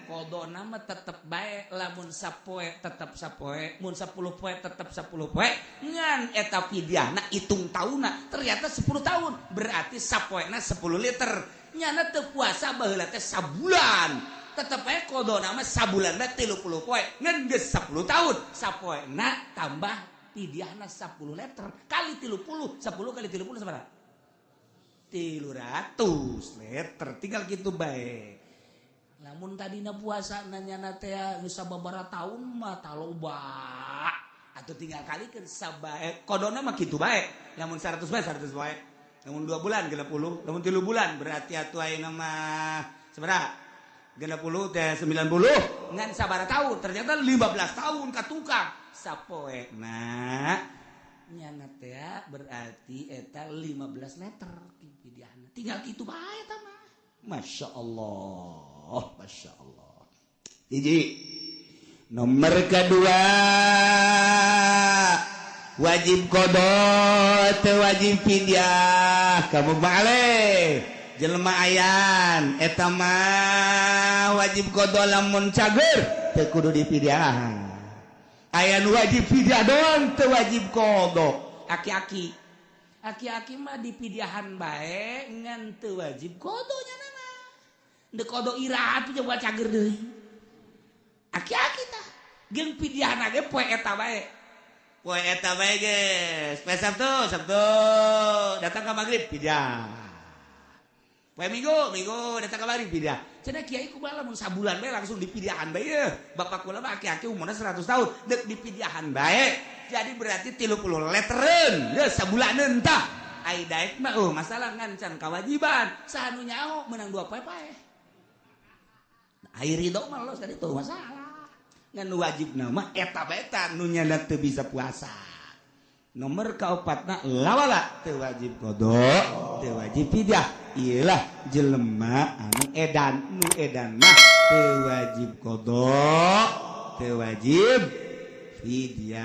qadona mah tetep bae lamun sapoe tetep sapoe mun 10 poe tetep 10 poe ngan eta fidyahna hitung taunna ternyata 10 tahun berarti sapoena 10 liter nyana teu puasa baheula teh sabulan tetep bae qadona mah sabulanna 30 poe ngan geus 10 tahun sapoena tambah fidyahna 10 liter kali 30 10 kali 30 sabaraha 300 liter tinggal gitu bae lamun tadina puasa nanya teh geus sababaraha taun mah taloba atuh tinggal kalikeun sabae kodona mah kitu bae lamun 100 bae 100 bae lamun 2 bulan 60 lamun 3 bulan berarti atuh ayeuna mah sabaraha 60 teh 90 ngan sabaraha taun ternyata 15 tahun ka tukang sapoena nyana teh berarti eta 15 liter fidyahna tinggal kitu bae eta mah masyaallah masyaallah hiji nomor kedua wajib qada teu wajib fidyah kamu balik jelema ayan eta mah wajib qada lamun cager teu kudu difidyah aya nu wajib fidyah doang teu wajib qada aki-aki mah dipidiahan bae ngan teu wajib qada nyanana deuk qada iraha tuh coba cager deui aki-aki tah geung pidiahan ge poe eta bae geus poe Sabtu datang ka magrib pidiah poe Minggu datang ka magrib pidiah cenah kiai kumaha lamun sabulan bae langsung dipidiahan bae yeuh bapak kula mah aki-aki umurna 100 tahun deuk dipidiahan bae jadi berarti 30 leteren ya sabulaneun tah ai daek mah masalah ngancan kewajiban saha nu nyaho menang 2 poe-poe ai ridho mah los kaditu masalah ngan wajibna mah eta bae tah nu nyana teu bisa puasa nomor kaopatna lawala teu wajib qada teu wajib fidyah ialah jelema anu edan nu edan mah teu wajib qada teu wajib fidyah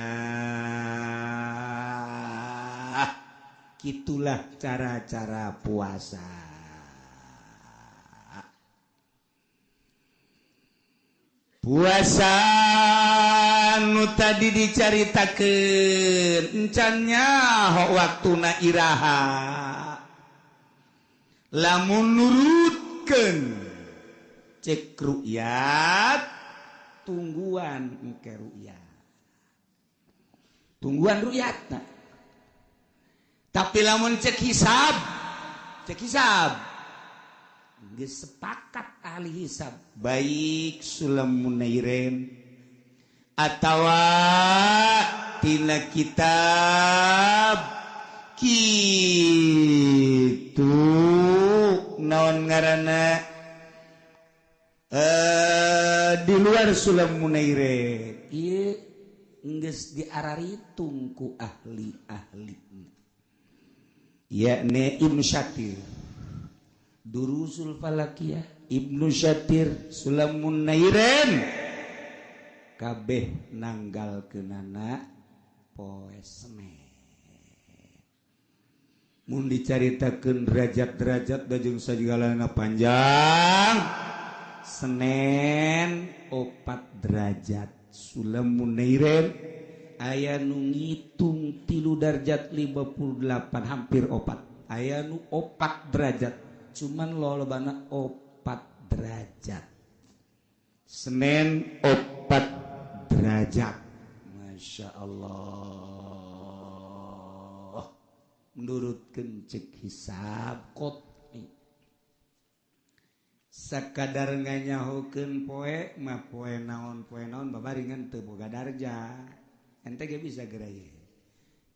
gitulah cara-cara puasa puasa nu tadi dicaritakeun encannya waktuna iraha lamun nurutkeun cek ru'yat tungguan engke ru'yat tungguan ru'yatna tapi lamun cek hisab geus sepakat ahli hisab baik Sulamun Nairin atawa tina kitab kitu naon ngaranna di luar Sulamun Nairin ieu geus diararitung ku ahli-ahli yakni Ibnu Syatir Durusul Falakiyah Ibnu Syatir Sulamun Nairin kabeh nanggalkeunana poe Senen mun dicaritakeun derajat-derajat da jeung sajigalana panjang Senen 4 derajat Sulamun Nairin aya nu ngitung 3 derajat 58 hampir 4 aya nu 4 derajat cuman lolobana 4 derajat Senen 4 derajat Masya Allah menurutkeun cek hisab qot'i sakadar nganyahokeun poe mah poe naon babaringan teu boga darjah ente ge bisa geura ye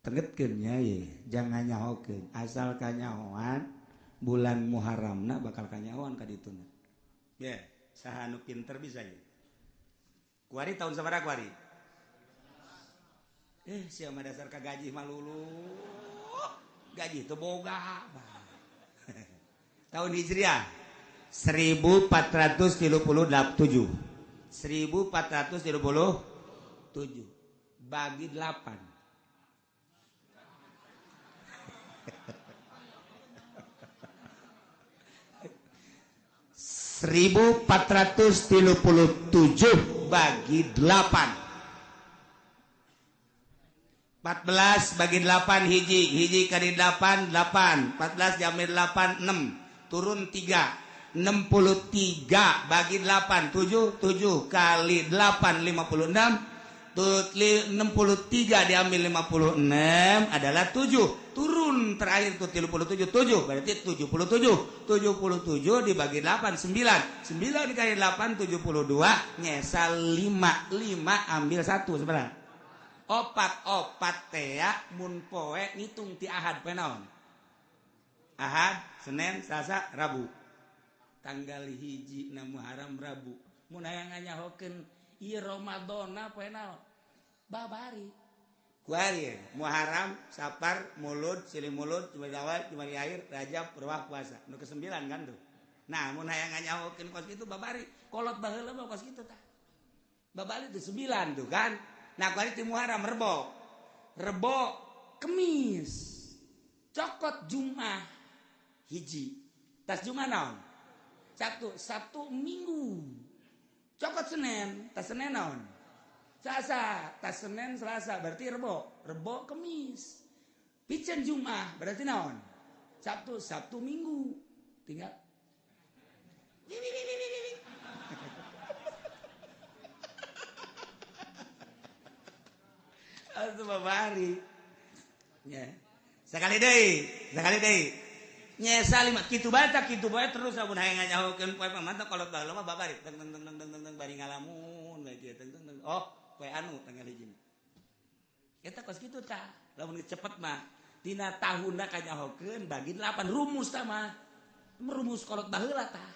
tengetkeun nya ye jangan nyahokeun asal kanyahoan bulan Muharramna bakal kanyahoan ka ditu ya saha nu pinter bisa ye kuari tahun sabaraha kuari sia mah dasar ka gaji mah lulu gaji teu boga tahun Hijriah 1437 bagi 8 1437 bagi 8 14 bagi 8 hiji kali 8 14 jamir 8 6 turun 3 63 bagi 8 7 kali 8 56 63 diambil 56 adalah 7 turun terakhir tuh 37 berarti 77 dibagi 8 9 dikali 8 72 nyesal 5 ambil 1 sebenarnya opat teh mun poe ngitung ti ahad poe naon ahad Senin Selasa Rabu tanggal hiji na Muharram Rabu mun aya nganyahokeun ieu Ramadana poe naon babari kuari Muharram Safar Mulud Silih Mulud Jumadil Awal Jumadil Akhir Rajab Purwah puasa nu ke-9 kan tuh nah mun aya nganyahokeun kos kitu babari kolot baheula mah kos kitu tah babari teh 9 tuh kan nah kuari ti Muharram Rebo Kemis cokot Jumat hiji tas Jumat naon Sabtu Minggu cokot Senin tas Senin naon Selasa, tas Senin, Selasa, berarti Rebo, Kemis. Pican Jumat, berarti naon? Sabtu, Minggu. Tinggal. Atuh babari. Ya. Sekali deui. Nyesa 5 kitu bae terus sabun hayang nyahokeun poe pamantap kolot baheula mah babari. Teng bari ngalamun bae kieu teng. Oh, poe anu tanggal hiji. Eta kos kitu tah. Lamun cepet mah dina tahunna kanyahokeun bagi 8 rumus tah mah. Merumus kolot baheula tah.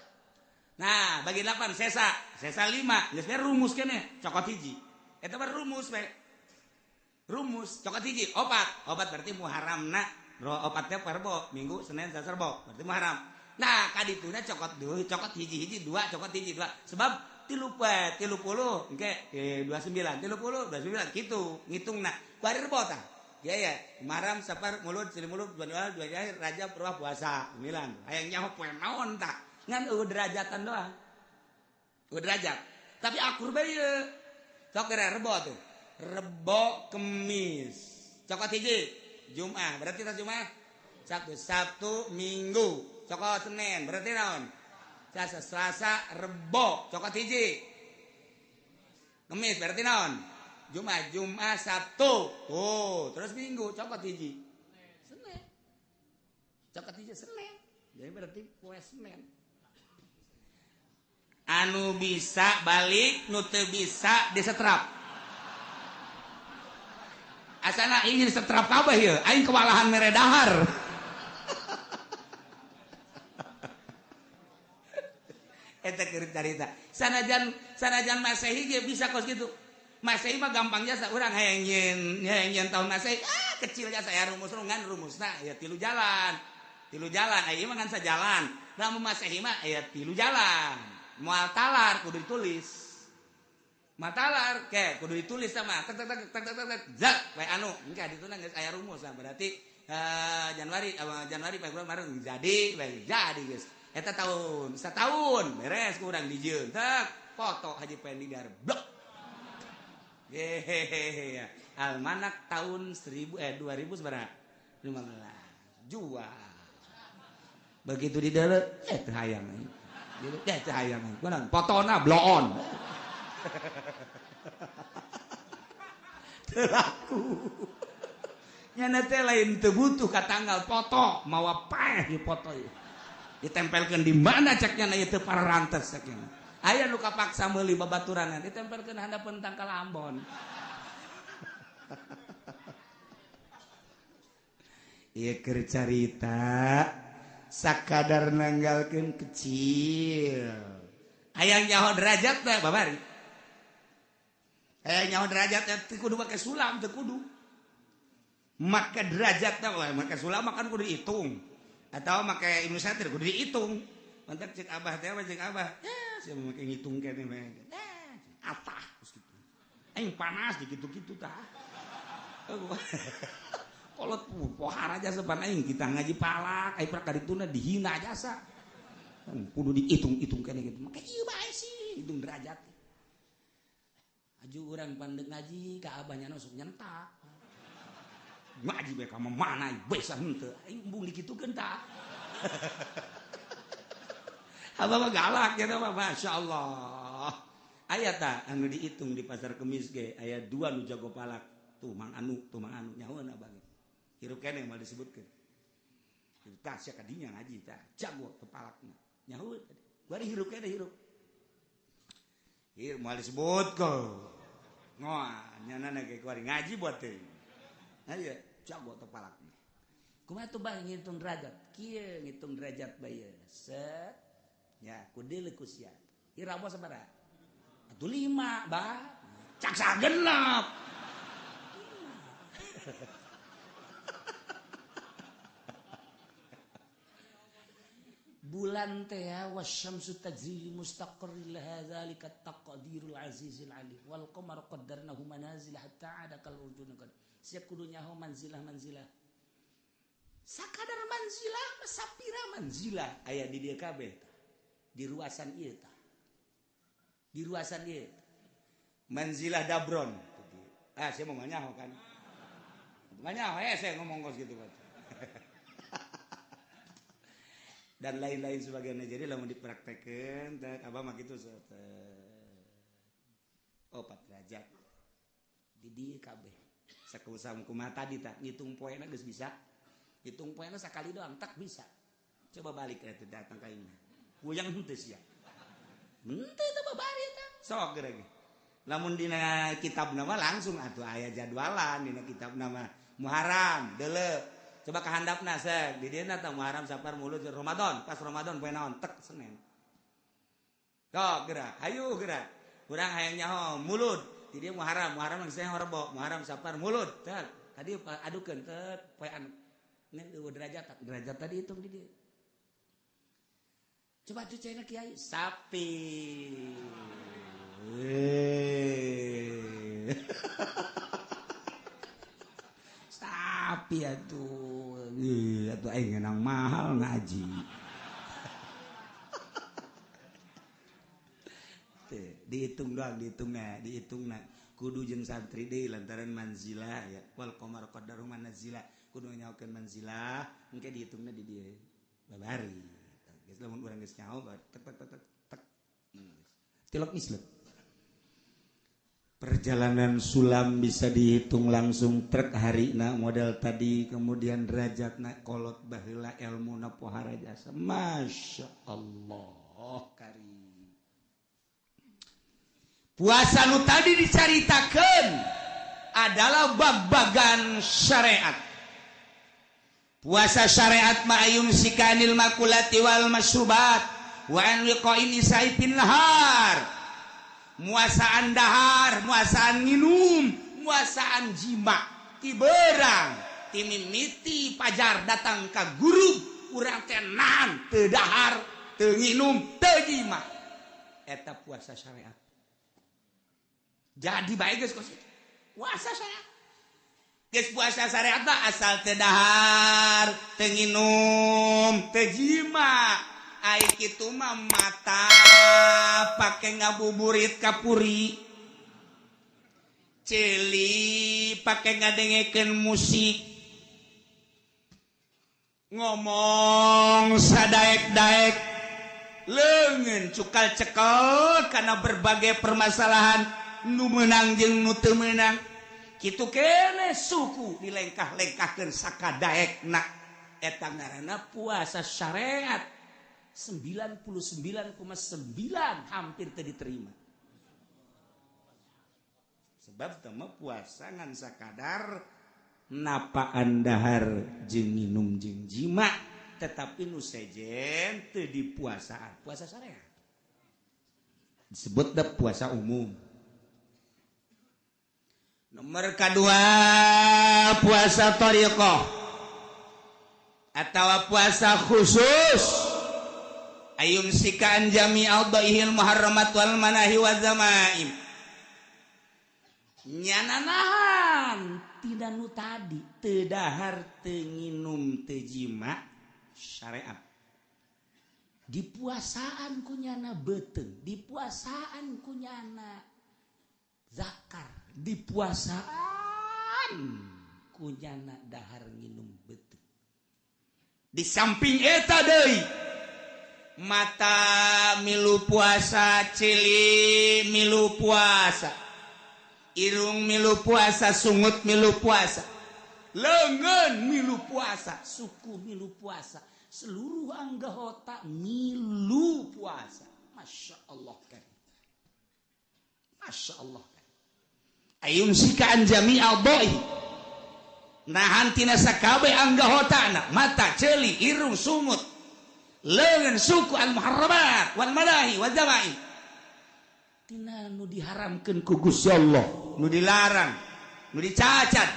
Nah, bagi 8 sesa 5. Geus rumus keneh cokot hiji. Eta mah rumus we. Rumus cokot hiji opat berarti muharamna opatnya perbo Minggu Senin Selasa Rebo berarti muharam. Nah kadituna cokot hiji 2 cokot hiji 2 sebab 30 engke 29 gitu ngitungna bari Rebo tah ya muharam sapar mulut silih mulut dua akhir Rajab Purwa puasa 9 hayang nyaho poe naon tah ngan derajatan doang derajat tapi akur bae sok Rebo tuh Rebo Kemis cokot hiji Jumat berarti tas Jumat Sabtu Minggu cokot Senin berarti naon Selasa Rebo cokot hiji Kemis berarti naon Jumat Sabtu terus Minggu cokot hiji Senin cokot hiji Senin jadi berarti poe Senin anu bisa balik nu teu bisa disetrap asana ingin setrap kabeh ya aing kewalahan mere dahar eta keur carita sanajan Masehi ge bisa kos gitu Masehi mah gampang jasa urang hayang nyen tahun Masehi kecil jasa ya rumusna ya tilu jalan aya mah ngan sajalan lamun Masehi mah aya tilu jalan moal talar kudu ditulis matalar ke kudu ditulis sama tek zat we anu engke dituna geus aya rumus lah berarti Januari Februari Maret jadi geus eta setahun beres kurang dijieun tek foto Haji Pendi dar blok hehehe almanak tahun 2000 sabaraha 15 jual begitu di dalam teu hayang teu hayang kunaon fotona bloon terlaku nyana teh lain teu butuh ka tanggal foto mawa paeh di foto ieu ditempelkeun di mana ceknya ieu teu pararantes ceknya aya nu kapaksa meuli babaturan ditempelkeun handapeun tangkal Ambon ieu keur carita sakadar nanggalkeun kecil hayang nyaho derajat teh babari nyawa derajat teh kudu make sulam teh kudu make derajat teh make sulam kan kudu dihitung atau make Ibnu Satir kudu dihitung mantap cek abah teh cek abah sia make ngitung kene mah atah geus kitu aing panas dikitu-kitu tah kolot pohar aja sepan aing kita ngaji palak ai prakadituna dihina jasa kudu dihitung-hitung kene gitu make ieu bae sih hitung derajat aju urang pandeg ngaji ka abahnya sok nyentak ngaji bae ka mana bisa henteu aing embung dikitukeun tah abah mah galak ya mah masyaallah aya tah anu dihitung di pasar Kemis ge aya 2 nu jago palak tuh mang anu nyahoeun abah ge hirup keneh mal disebutkeun tah sia kadinya ngaji tah jago teu palakna nyahoeun bari hirup keneh hirup ieu moal disebut ko ngoa nyanana ge kuari ngaji buat teh aya jago teu palakna kumaha tuh bang ngitung derajat kieu ngitung derajat bae set ya kudeuleu ku sia irawa sabaraha atuh 5 bah cak sagenep bulan teh wasyamsu tajri mustaqarril hadzalika taqdirul azizil alim wal qamar qaddarnahu manazil hatta ada kal urjun kad siap kudu nyaho manzilah sakadar manzilah sapira manzilah aya di dieu kabeh di ruasan ieu tah di ruasan ieu manzilah dabron. Saya mau nyaho kan. Nyaho saya ngomong kos gitu kan. Dan lain-lain sebagainya. Jadi lamun dipraktekkan abah mah kitu 4 derajat. Di dieu kabeh. Sakusam kumaha tadi tak ngitung poena geus bisa. Hitung poena sakali doang tak bisa. Coba balik eta datang ka imah. Kuyang henteu sia. Henteu teh babari eta. Sok geura ge. Lamun dina kitabna mah langsung atuh aya jadwalan dina kitabna mah Muharram deuleu. Coba kahandapna seg di dieu tah Muharram Safar Mulud Ramadan pas Ramadan poe naon tek Senin. Sok geura hayu geura. Urang hayang nyaho Mulud di dieu Muharram geus Rebo Muharram Safar Mulud teh tadi adukeun teh poe anu derajat tadi hitung di dieu. Coba cucena kiai sapi. Sapi atuh aing nang mahal ngaji. Dihitung doang dihitungna kudu jeung santri deui lantaran manzilah ya wal qamar qaddaru manazila kudu nyaokeun manzilah engke dihitungna di dieu babari geus lamun urang geus nyaho tek tilok islet. Perjalanan sulam bisa dihitung langsung trek harina model tadi kemudian derajatna kolot baheula ilmuna pohara jasa. Masya Allah karim. Puasa nu tadi dicaritakeun adalah bab-bagan syariat. Puasa syariat ma'ayun sikanil makulati wal masyubat wa an wiqa'in isaipin lahar. Muasaan dahar, muasaan minum, muasaan jima, ti berang, ti mimiti pajar datang ka guru, urang teh nahan, teu dahar, teu nginum, teu jima. Eta puasa syariat. Jadi bae geus kos. Puasa syariat. Geus puasa syariat mah asal teu dahar, teu nginum, teu jima. Ai kitu mah mata pake ngabuburit kapuri, celi pake ngadengekeun musik, ngomong sadaek-daek, leungeun cukal cekel karena berbagai permasalahan nu meunang jeung nu teu meunang. Kitu keneh suku dilengkah-lengkahkeun sakadaekna eta ngaranna puasa syariat. 99,9 hampir teu diterima. Sebab teu mah puasa ngan sakadar napaan dahar jeung minum jeung jima, tetapi nu sejen teu dipuasaan. Puasa syariat disebut da puasa umum. Nomor kedua puasa thariqah atau puasa khusus. Ayum sikaan jami'al dhaihil muharramat wal manahi wa zamaim. Nyananahan tidak nu tadi teu dahar teu nginum teu jima syariat. Dipuasaan kunyana beuteung, dipuasaan kunyana zakar, dipuasaan kunyana dahar nginum beuteung. Di samping eta deui mata milu puasa, cili milu puasa, irung milu puasa, sungut milu puasa, leungeun milu puasa, suku milu puasa, seluruh anggota milu puasa. Masya Allah kan. Masya Allah kan. Ayun sikaan jami'al dhaih. Nahan tina sakabeh anggotana, mata, celi, irung, sungut, leungeun suku al muharramat wal manahi wa zamaim. Tina nu diharamkeun ku Gusti Allah, nu dilarang, nu dicacat,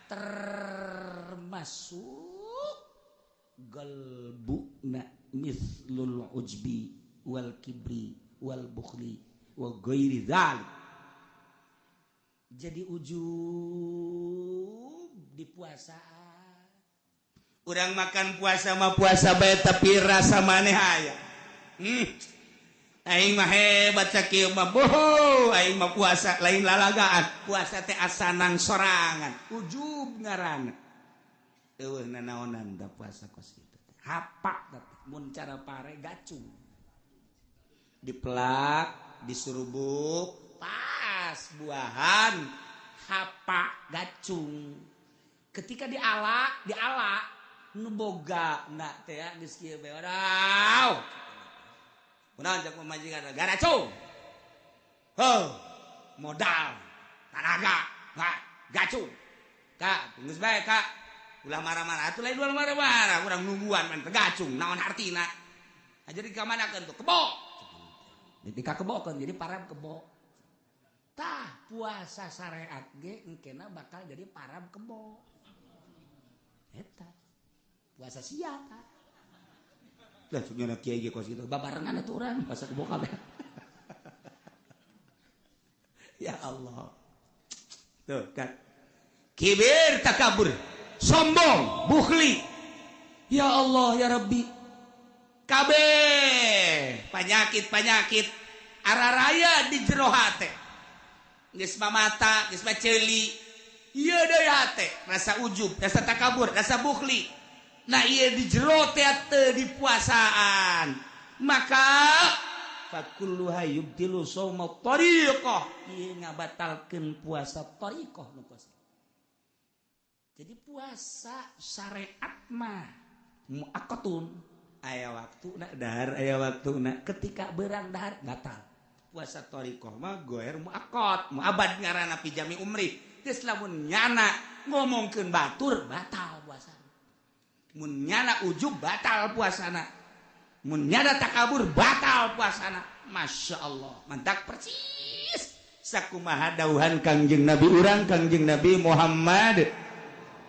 termasuk galbuna mithlul ujbi wal kibri wal bukhli wa ghairi dzalik. Jadi ujub di puasa. Urang makan puasa mah puasa bae tapi rasa maneh aya. Aing mah hebat sakieu mah boh, aing mah puasa lain lalagaan, puasa teh asanang sorangan, ujub ngaranna. Eueuh nanaonan da puasa kos kitu teh. Hapak teh mun cara pare gacung. Diplak, disurubuk, pas buahan, hapak gacung. Ketika diala nu boga na teh geus kieu bae. Wadau. Kunaon cek pamajikan garacung. Modal, tenaga, gacung. Kak, geus bae Kak. Ulah marah-marah atuh lain ulah marah-marah, urang nungguan man gacung naon artina. Jadi ka manakeun tuh kebo. Jadi ka kebokeun jadi parab kebo. Tah puasa syariat ge engkena bakal jadi parab kebo. Eta puasa sia tah. Lah sunyana kiai ge kos kitu babarengan atuh urang puasa kebo kabeh. Ya Allah. Tuh kan. Kibir takabur, sombong, bukhli. Ya Allah ya Rabbi. Kabeh penyakit araraya di jero hate. Geus mamata, geus maceuli. Ieu deui hate, rasa ujub, rasa takabur, rasa bukhli. Nah ieu di jero teh teu di puasaan. Maka fakulluha yubtilu shauma tariqah. Ieu ngabatalkeun puasa tariqah nu puasa. Jadi puasa syariat mah muakkatun aya waktuna dahar aya waktuna ketika beurang dahar batal. Puasa tariqah mah goer muakkad, muabad ngaranna fi jami umri. Geus lamun nyana ngomongkeun batur batal puasana. Mun nyana ujub batal puasana. Mun nyana takabur batal puasana. Masya Allah mantak persis sakumaha dawuhan Kangjeng Nabi urang Kangjeng Nabi Muhammad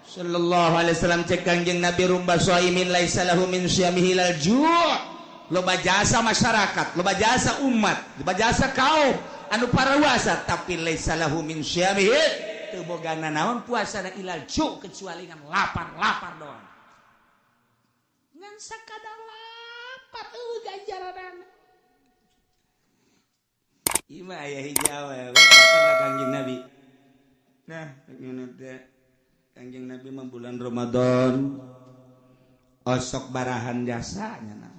sallallahu alaihi wasallam cek Kangjeng Nabi rumba shaimin laisa lahu min syamihi lal ju'. Loba jasa masyarakat, loba jasa umat, loba jasa kaum anu paraluasa tapi laisa lahu min syamihi teu bogana naon puasana ilal ju' kecuali ngan lapar doang. Ngan sakadar lapar ganjaranana. Ima aya hijawa datang ka Kangjeng Nabi. Nah, Kangjeng Nabi mah bulan Ramadan osok barahan jasanya nama.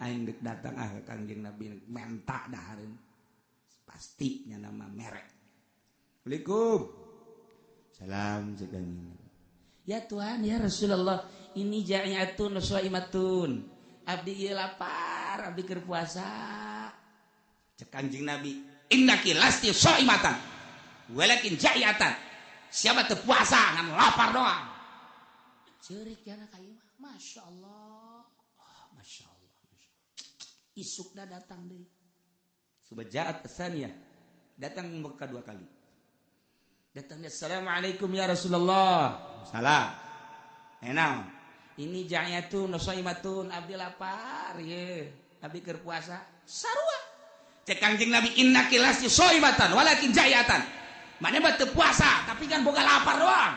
Aing dek datang ke Kangjeng Nabi menta dahareun. Pastinya nama merek. Assalamualaikum. Salam cek Kangjeng Nabi. Ya Tuhan ya Rasulullah, ini ja'iyatun shaimatun. Abdi ieu lapar, abdi keur puasa. Cek Kangjeng Nabi, innaki lasti shaimatan. Walakin ja'iyatan. Siapa teu puasa ngan lapar doang. Ceurik jana ka ieu mah. Masya Allah. Masya Allah. Isukna datang deui. Subajaat tsaniyah. Datang kedua kali. Datangnya assalamualaikum ya Rasulullah. Salam. Enaon? Ini ja'iyatun shaimatun abdi lapar ye. Abdi keur puasa. Sarua. Cek Kangjeng Nabi innaki lasti shaimatan walakin ja'iyatan. Mana teu puasa tapi kan boga lapar doang.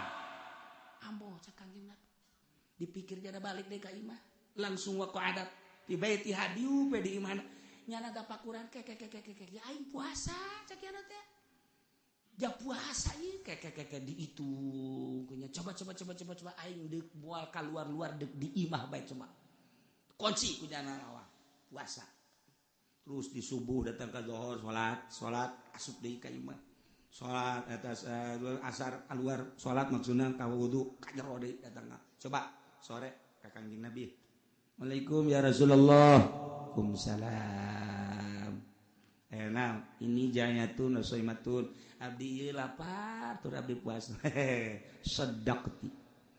Ambo cek Kangjeng Nabi. Dipikir jana balik deui ka imah. Langsung wa adat di baiti hadiu pe di imahna. Nyana tapakuran ke aing puasa cek yana teh. Ja puasa ieu ke di itu kunya coba aing deuk moal kaluar deuk di imah bae coba. Kunci ku jana lawang puasa. Terus di subuh datang ka zuhur salat asup deui ka imah. Salat atas asar keluar salat maksudna ka wudu ka jero deui datang. Coba sore ka Kangjeng Nabi. Waalaikumsalam ya Rasulullah. Waalaikumsalam. Nah, ini ja'iyatun shaimatun. Abdi ieu lapar tur abdi puasa. Sedaqti.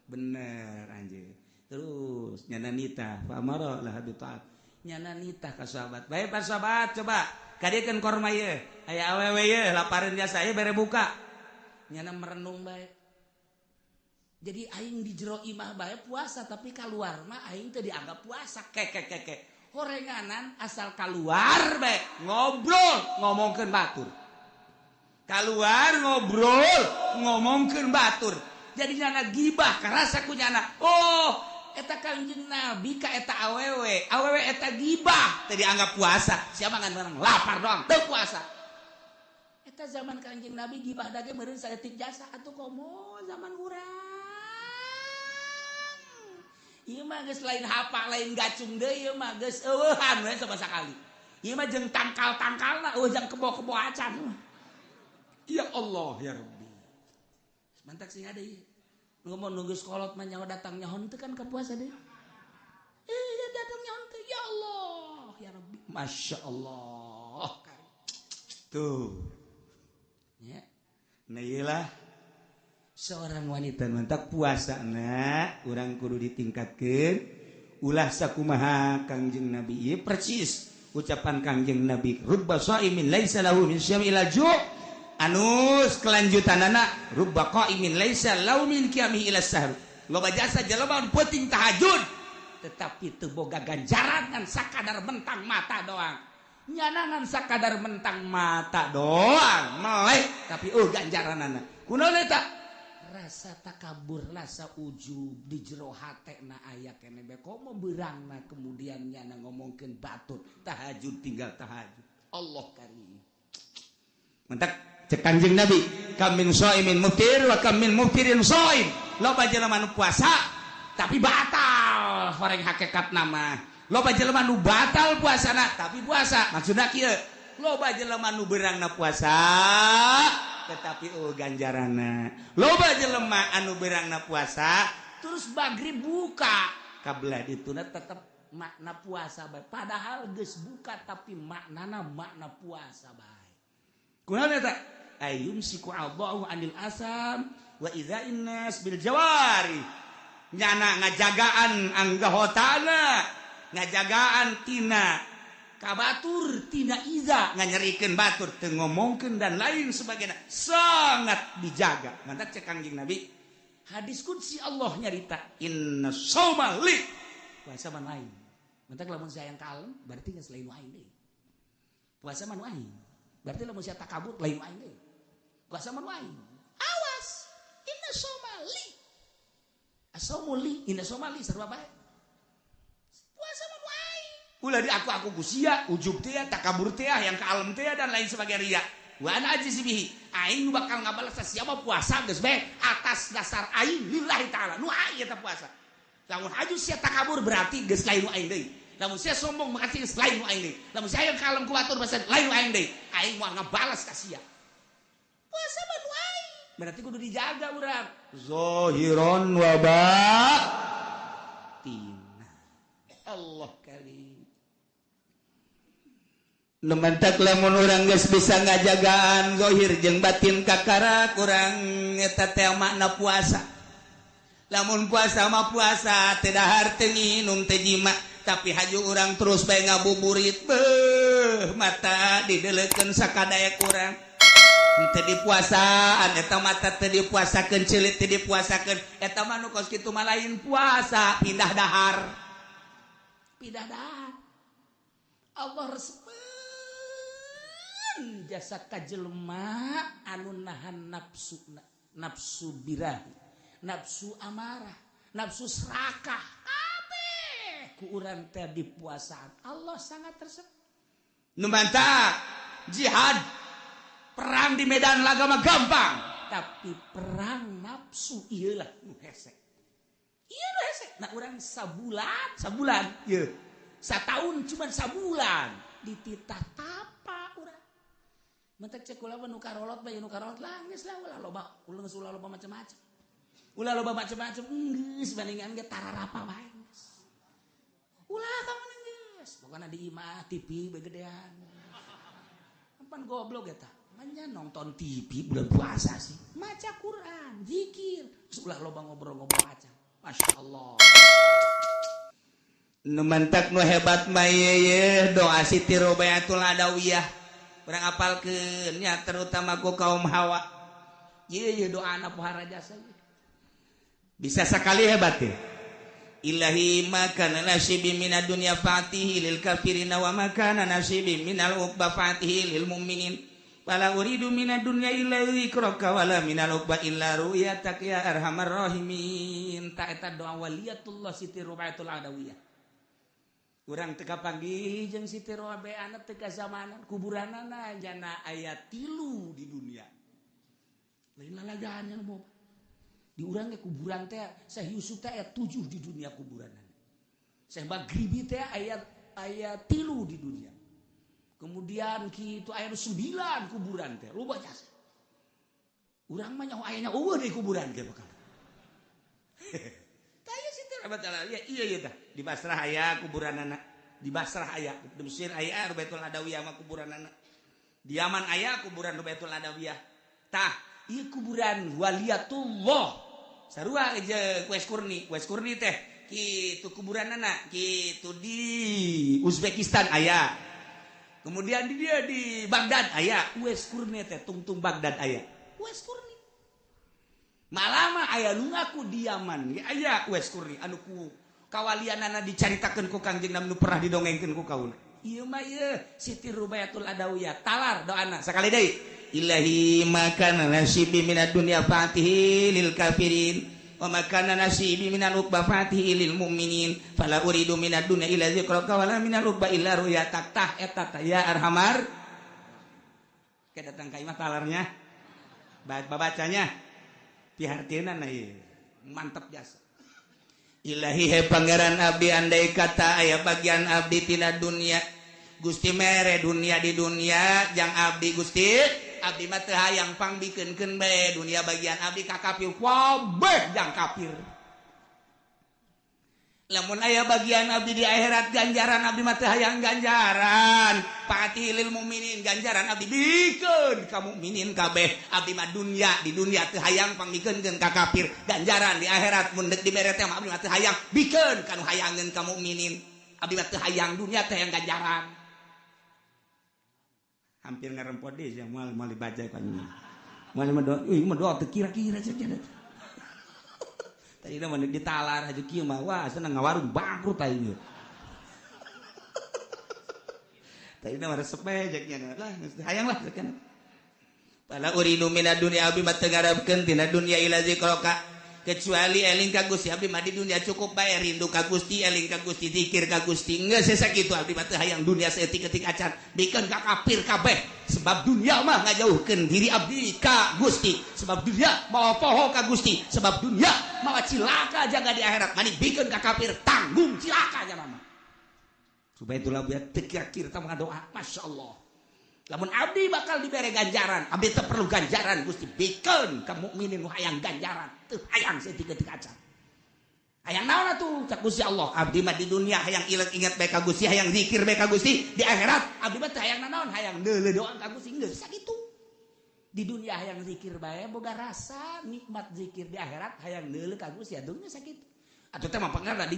Bener anjeun. Terus nyana nitah fa amara lah bi taat. Nyana nitah ka sahabat. Bae para sahabat coba kadiekeun korma ieu. Aya awewe ieu lapareun biasa ieu bere buka. Nyana merenung bae. Jadi aing di jero imah bae puasa tapi keluar mah aing teh dianggap puasa. Kek. Horenganan asal keluar bae ngobrol ngomongkeun batur. Keluar ngobrol ngomongkeun batur. Jadi nyana gibah karasa ku nyana. Oh, eta Kangjeng Nabi ka eta awewe eta gibah teu dianggap puasa siapa ngan lapar doang teu puasa eta zaman Kangjeng Nabi gibah dage meureun saeutik jasa atuh komo zaman urang ieu mah geus lain hapa lain gacung deui ieu mah geus eueuhan we sama sakali ieu mah jeung tangkal-tangkalna jeung kebo-kebo acan ya Allah ya Rabbi mantak sih ada ieu ngomong nunggu sekolot mah nyawa datang nyahon teu kan ka puasa deui datang nyahon teu ya Allah ya Rabbi Masya Allah tuh ya nah iyalah seorang wanita mantak puasa na urang kudu ditingkatkeun ulah sakumaha Kangjeng Nabi ieu persis ucapan Kangjeng Nabi rubba shaimin laisa lahu min syam'i ila ju' anus kelanjutanana rubba qaimin laisa lahu min qiyamihi ila sahur loba jasa jelema peuting tahajud tetapi teu boga ganjaran ngan sakadar mentang mata doang nyanangan sakadar mentang mata doang meleh tapi ganjaranana kunaon eta rasa takabur rasa ujub di jero hatena aya keneh bae komo beurangna kemudian nyana ngomongkeun batur tahajud tinggal tahajud Allah karim mentak cek Kangjeng Nabi kam min shaimin muftir wa kam min muftirin shaim loba jelema nu puasa tapi batal horeng hakikat nama loba jelema nu batal puasana tapi puasa maksudna kieu loba jelema nu beurangna puasa tetapi ganjaranna loba jelema anu beurangna puasa terus maghrib buka kabelah dituna tetep makna puasa bae padahal geus buka tapi maknana makna puasa bae kunaon eta ayumsiku Allahu anil asam wa idza'in nas bil jawari nyana ngajagaan anggahotana ngajagaan tina kabatur tina iza nganyerikeun batur teu ngomongkeun dan lain sebagainya sangat dijaga mantap cek Kangjeng Nabi hadis qudsi Allah nyarita inna shauma li puasa man lain mantap lamun sayang kalem berarti geus lain wae deui puasa man wae berarti lamun sia takabur lain wae deui puasa man wae awas inna shauma li asaumu li inna shauma li sarua bae puasa man wae ulah di aku gusia ujub teh takabur teh yang kalem teh dan lain sebagainya wa ana ajisi bihi aing bakal ngabalas siapa puasa geus bae atas dasar aing lillahi taala nu aing eta puasa lamun haju sia takabur berarti geus lain aing deui lamun sia sombong berarti geus lain aing deui lamun sia yang kalem ku batur berarti lain aing deui aing moal ngabalas ka sia puasa mah wae berarti kudu dijaga urang zahiran wa batin Allah karim numantak lamun urang geus bisa ngajagaan zahir jeung batin kakara urang eta teh makna puasa lamun puasa mah puasa teu dahar teu nginum teu jima tapi haju urang terus bae ngabuburit beuh mata dideleukeun sakadayak urang teu dipuasaan eta mata teu dipuasakeun ceulit teu dipuasakeun eta mah nu kos kitu mah lain puasa pindah dahar Allah respeun jasa ka jelema anu nahan nafsu birahi nafsu amarah nafsu serakah kabeh ku urang teh dipuasaan Allah sangat resep nu mantap jihad perang di medan laga mah gampang tapi perang nafsu ieulah nu hese ieu nu hese nah urang sabulan ieu satahun cuman sabulan dititah tapa urang mentek cek ulah nu karolot bae nu karolot lah geus lah ulah loba macam-macam geus bandingan ge tararapa bae ulah kamu geus pokona di imah TV begedean pan goblok eta manya nonton TV bulan puasa sih maca Quran zikir ulah loba ngobrol-ngobrol aja Masya Allah nu mantak nu hebat mah ye doa Siti Robayatul Adawiyah urang apalkeun nya terutama ku kaum hawa ye doana pohara jasa bisa sekali hebat ya ilahi makana nasibi minad dunya fatihi lil kafirina wa makana nasibi minal uqba fatihi lil mu'minin Wala uridu minad dunya illa dzikraka wala minal uqba illa ru'yatak ya arhamar rahimin. Ta eta doa waliyatullah Siti Rubaiatul Adawiyah. Urang teu kapanggih jeung Siti Rubaiyah teu ka zamanan kuburanana jana aya 3 di dunia. Lain lalagaan yang mau. Di urang ge kuburan teh Syekh Yusuf teh aya 7 di dunia kuburanana. Syekh Maghribi teh aya 3 di dunia. Kemudian kitu aya 9 kuburan teh loba jasa. Urang mah nyaho aya eueuh di kuburan ge bakal. Taya Siti Rubaiyah iya tah di Basrah aya kuburanana. Di Basrah aya, di Mesir aya Rubaiatul Adawiyah mah kuburanana. Di Yaman aya kuburan Rubaiatul Adawiyah. Tah ieu kuburan waliyatullah. Sarua jeung Wes Kurni teh kitu kuburanana kitu di Uzbekistan aya. Kemudian dia di Baghdad aya Uwais Kurni teh tungtung Baghdad aya Uwais Kurni. Malama aya nu ngaku di Yaman aya Uwais Kurni anu ku kawalianana dicaritakeun ku Kangjeng Nabi nu pernah didongengkeun ku kaula. Ieu mah ieu Siti Rubaiatul Adawiyah talar doana sakali deui. Ilahi makana nasibi minad dunya fatihi lil kafirin wa makana nasibi minal uqba fatihi lil mu'minin fala uridu minad dunya illa dzikraka wala minal uqba illa ru'yatak tah eta ya arhamar. Kedatang ka imah talarnya babacanya pihartieuna na ieu mantep jasa. Ilahi he pangeran abdi andai kata aya bagian abdi tina dunia Gusti mere dunia di dunia jang abdi Gusti abdi mah teu hayang pangbikeunkeun bae dunia bagian abdi ka kafir wabeh jang kafir. Lamun aya bagian abdi di akhirat ganjaran abdi mah teu hayang ganjaran. Fatilil mukminin ganjaran abdi bikeun ka mukminin kabeh. Abdi mah dunia di dunia teu hayang pangbikeunkeun ka kafir. Ganjaran di akhirat mun deuk dibere teh abdi mah teu hayang bikeun ka nu hayangeun ka mukminin. Abdi mah teu hayang dunia teh hayang ganjaran. Hampir ngarempot deh yang mal dibaca kan ini. Mal doa teu kira-kira saja. Tadi mah ditalar aja kieu mah wah seneng ngawarung bangkrut aing. Tadi mah resep bae nya lah hayang lah kan. Pala uridu minad dunya abi mah teu ngarepkeun tina dunya ila zikraka kecuali eling ka Gusti abdi mah di dunia cukup bae rindu ka Gusti eling ka Gusti zikir ka Gusti geus sakitu abdi mah teu hayang dunia saeutik-eutik acan bikeun ka kafir kabeh sebab dunia mah ngajauhkeun diri abdi ka Gusti sebab dunia mawa poho ka Gusti sebab dunia mawa cilaka jaga di akhirat mani bikeun ka kafir tanggung cilaka nya mah supaya itulah biar teu kira-kira tah ngadoa masyaallah. Lamun abdi bakal dibere ganjaran, abdi teu perlu ganjaran Gusti bikeun ka mukminin nu hayang ganjaran, teu hayang saeutik-eutik acan. Hayang naon atuh cak Gusti Allah, abdi mah di dunia hayang ileung inget bae ka Gusti, hayang zikir bae ka Gusti, di akhirat abdi mah teu hayang naon, hayang deuleu doa ka Gusti geus sakitu. Di dunia hayang zikir bae boga rasa nikmat zikir, di akhirat hayang deuleu ka Gusti aduh geus sakitu. Atuh teh mah pangarna di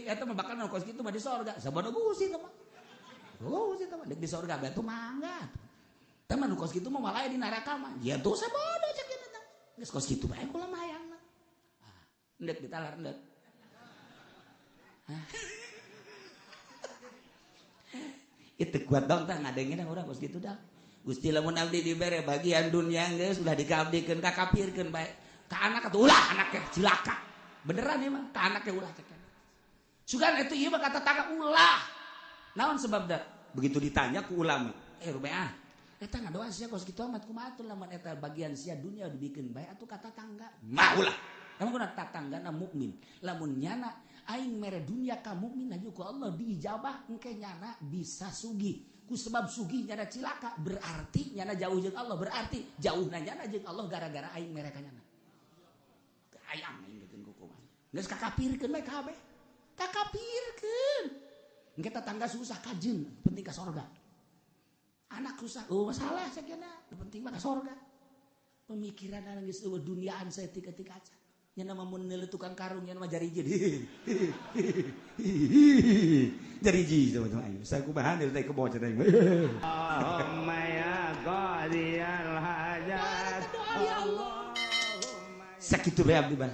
eta mah bakal kos kitu mah di sorga, sabada Gusti teh mah. Oh, sih teman di surga batu mangga. Teman nu kos kitu mah malah di neraka mah. Ya tuh sabodo cek kitu teh. Geus kos kitu bae kula mah hayangna. Ah, endek ditalar endek. Itu kuat dong tah ngadengin urang kos kitu dah. Gusti lamun abdi dibere bagian dunia geus udah dikabdikeun ka kafirkeun bae. Ka anak atuh ulah anaknya cilaka. Beneran ieu mah ka anaknya ulah cek. Sugan itu ieu mah kata tangga ulah. Naon sebab dah begitu ditanya ku ulama Rubeah eta ngadoa sia kos kitu amat kumaha atuh lamun eta bagian sia dunia dibikeun bae atuh kata tangga mah ulah lamun kuna tatanggana mukmin lamun nyana aing mere dunia ka mukmin aju ku Allah diijabah engke nyana bisa sugih ku sebab sugih nyana cilaka berarti nyana jauh jeung Allah berarti jauhna nyana jeung Allah gara-gara aing mere ka nyana hayang aing bikin ku kumaha geus kakapirkeun bae kabeh kakapirkeun. Kita tangga susah kajen, penting ke sorga. Anak susah, oh masalah sakena, penting mah ke sorga. Pemikiran anak geus eueuh duniaan saeutik-eutik aja. Nya nama mun neuleuh tukang karung nya nama jarijin. Jariji sama aing. Saya kumaha deui teh kebocor aing. Allahumma ya qadiyal hajat. Ya Allah. Sakitu bae abdi bae.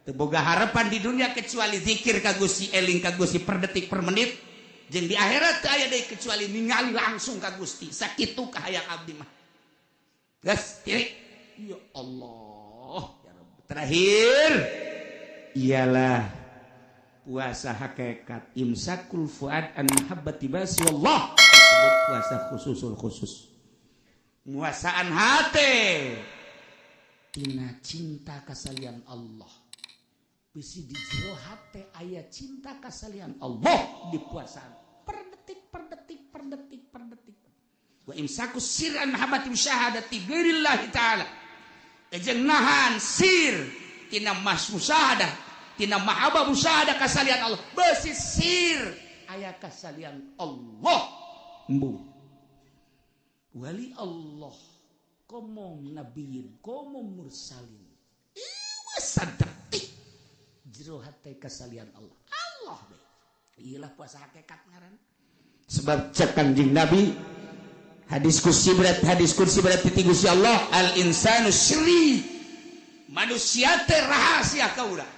Teu boga harapan di dunia kecuali zikir ka Gusti eling ka Gusti per detik per menit. Jeung di akhirat teu aya deui kecuali ningali langsung ka Gusti. Sakitu ka hayang abdi mah. Gas, tirik. Ya Allah, ya Rabbi. Terakhir ialah puasa hakikat, imsakul fuad an mahabbati basi wallah, disebut puasa khususul khusus. Muasaan hati tina cinta kasalian Allah. Bisi di jero hati aya cinta kasalian Allah di puasaan. Per detik per detik per detik per detik. Wa imsakus sir an mahabbati syahadati ghairillah taala. Ejeng nahan sir tina mas musyahadah, tina mahabbah musyahadah kasalian Allah. Besi sir aya kasalian Allah. Mbu. Wali Allah, komong nabiyin, komong mursalin. Iwa sadetik jero hate kasalian Allah. Allah be. Iyalah puasa hakikat ngaran. Sebab cek Kanjeng Nabi hadis kursi berat ti Gusti Allah, al insanu syri. Manusia teh rahasia kaula.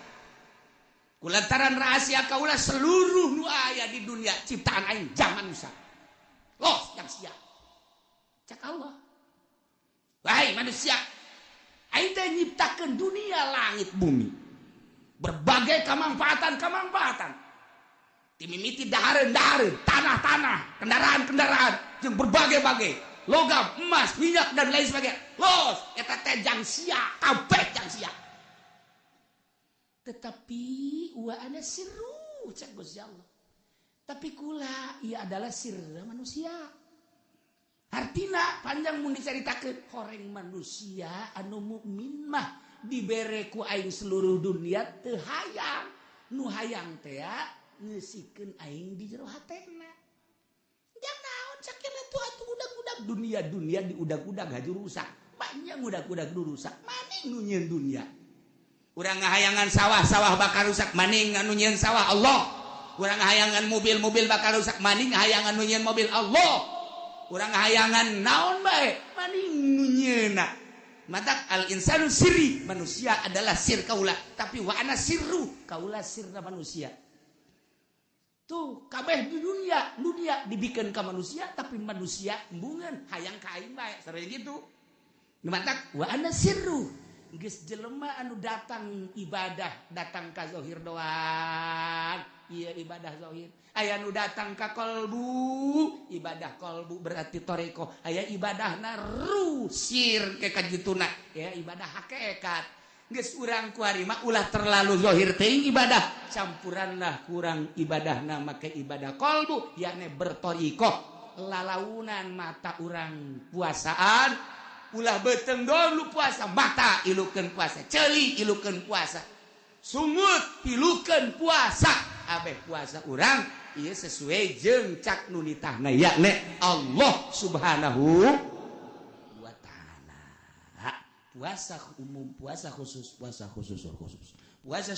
Kulantaran rahasia kaula seluruh nu aya di dunia ciptaan aing zaman nusa. Los yang sia. Cak Allah. Wahai manusia, aing teh nyiptakeun dunia langit bumi. Berbagai kemanfaatan. Timimiti dahareun-dahareun, tanah-tanah, kendaraan-kendaraan jeung berbagai-bagai logam, emas, minyak dan lain sebagainya. Los, eta teh jang sia, kabeh jang sia. Tetapi wa ana sirru cak Gusti Allah. Tapi kula ia adalah sirna manusia. Artina panjang mun dicaritakeun horeng manusia anu mukmin mah dibere ku aing seluruh dunia teu hayang. Nu hayang teh ngeusikeun aing di jero hatena. Jang naon sakieu tuh atuh udag-udag dunia di udag-udag haju rusak. Banyak udag-udag rusak. Maning nu nyieun dunia. Urang ngahayangan sawah bakal rusak, maning anu nyieun sawah Allah. Urang ngahayangan mobil bakal rusak, maning ngahayangan nu nyieun mobil Allah. Urang ngahayangan naon bae, maning nu nyieunna. Matak al insanu sirri, manusia adalah sir kaula, tapi wa ana sirru, kaula sirna manusia. Tuh kabeh di dunia dibikin ka manusia, tapi manusia embungan hayang ka aing bae, sareng gitu. Matak wa ana sirru, geus jelema anu datang ibadah, datang ka zahir doang, iya ibadah zahir. Aya nu datang ka qalbu, ibadah qalbu berarti toreko. Aya ibadahna rusir ke kajituna, ya ibadah hakikat. Geus urang kuarima ulah terlalu zahir teuing ibadah, campuranlah kurang ibadahna make ibadah qalbu, yakni bertoriko. Lalaunan mata urang puasaan, ulah beuteng dulu puasa, mata ilukeun puasa, ceuli ilukeun puasa, sungut pilukeun puasa, abeh puasa urang ieu sesuai jeung cak nu nitahna yakni Allah Subhanahu wa taala. Puasa umum, puasa khusus, puasa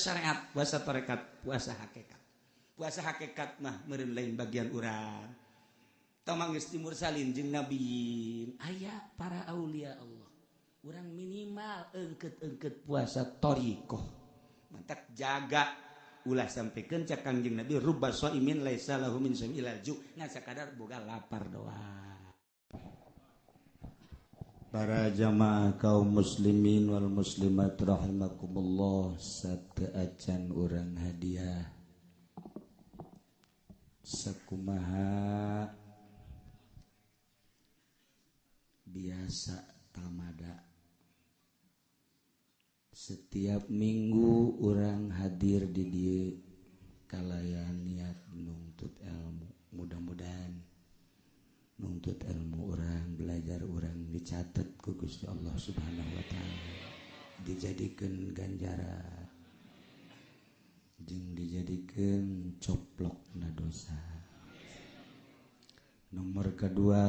syariat, puasa tarekat, puasa hakikat. Puasa hakikat mah meureun lain bagian urang. Tamang geus timursalin jeung nabiyin, aya para aulia Allah. Urang minimal eungkeut-eungkeut puasa thariqah. Mantak jaga ulah sampikeun cak Kangjeng Nabi rubba shaimin laisa lahu min shaim ilal ju, ngan sakadar boga lapar doang. Para jamaah kaum muslimin wal muslimat rahimakumullah, sateuacan urang hadiah sakumaha biasa tamada. Setiap minggu orang hadir di dieu kalayan niat nuntut ilmu. Mudah-mudahan nuntut ilmu orang, belajar orang dicatat ku Gusti Allah Subhanahu wa taala, dijadikeun ganjaran jeung dijadikeun coplokna dosa. Nomor kedua,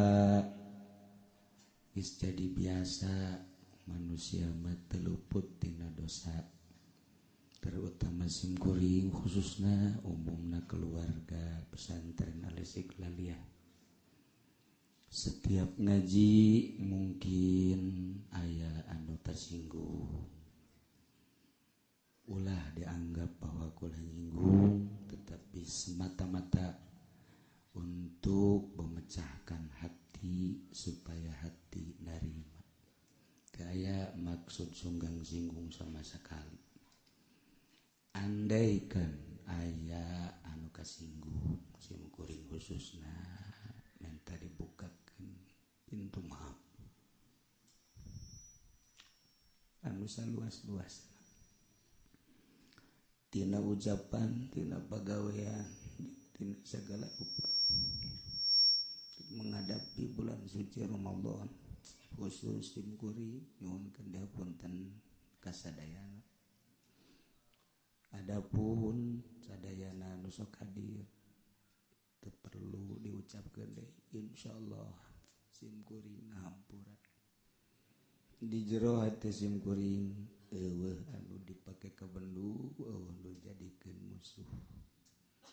geus jadi biasa manusia mah teu luput tina dosa, terutama simkuring khususna umumna keluarga pesantren Al-Istiqlaliyah. Setiap ngaji mungkin aya anu tersinggung, ulah dianggap bahwa kula nyinggung, tetapi semata-mata untuk memecahkan hati supaya hati narima. kayak maksud sunggang singgung sama sekali. Andaikan aya anu kasinggung simkuring khususna minta dibukakan pintu maaf anu saluas-luas tina ucapan, tina pagawean, tina segala rupa menghadapi bulan suci Ramadan khusus simkuring nyuhunkeun dihapunten kasadayana. Adapun sadayana nu sok hadir teu perlu diucapkeun deui insyaallah simkuring ngahampura. Di jero hati simkuring eueuh anu dipake ka bendu, eueuh nu jadikeun musuh.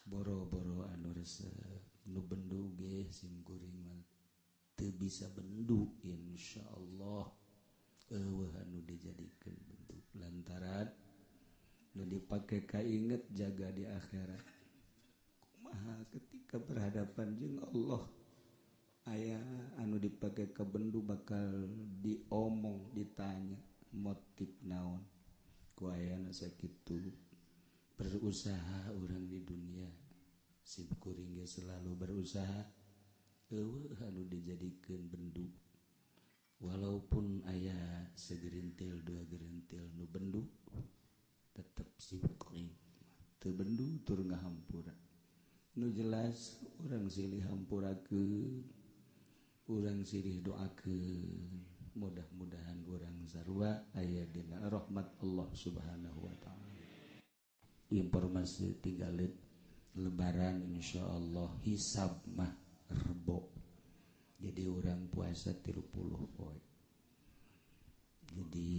Boro-boro anu resep nu bendu ge simkuring mah teu bisa bendu insyaallah. Eueuh anu dijadikeun bendu lantaran nu dipake kainget jaga di akhirat. Kumaha ketika berhadapan jeung Allah aya anu dipake ka bendu bakal diomong ditanya motif naon ku ayana sakitu. Berusaha orang di dunia simkuring ge selalu berusaha eueuh anu dijadikeun bendu walaupun aya segerintil dua gerintil nu bendu tetap simkuring teu bendu tur ngahampura. Nu jelas urang silih hampurakeun, urang silih doakeun, mudah-mudahan urang sarua aya dina rahmat Allah Subhanahu wa taala. Informasi tinggalin lebaran insyaallah hisab mah rebo. Jadi urang puasa 30 poe. Jadi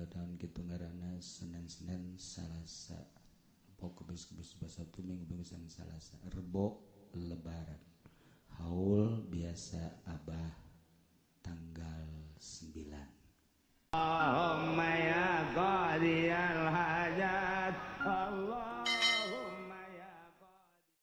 tahun gitu ngaranna Senin Salasa pokok Kamis Sabtu Minggu Salasa rebo lebaran haul biasa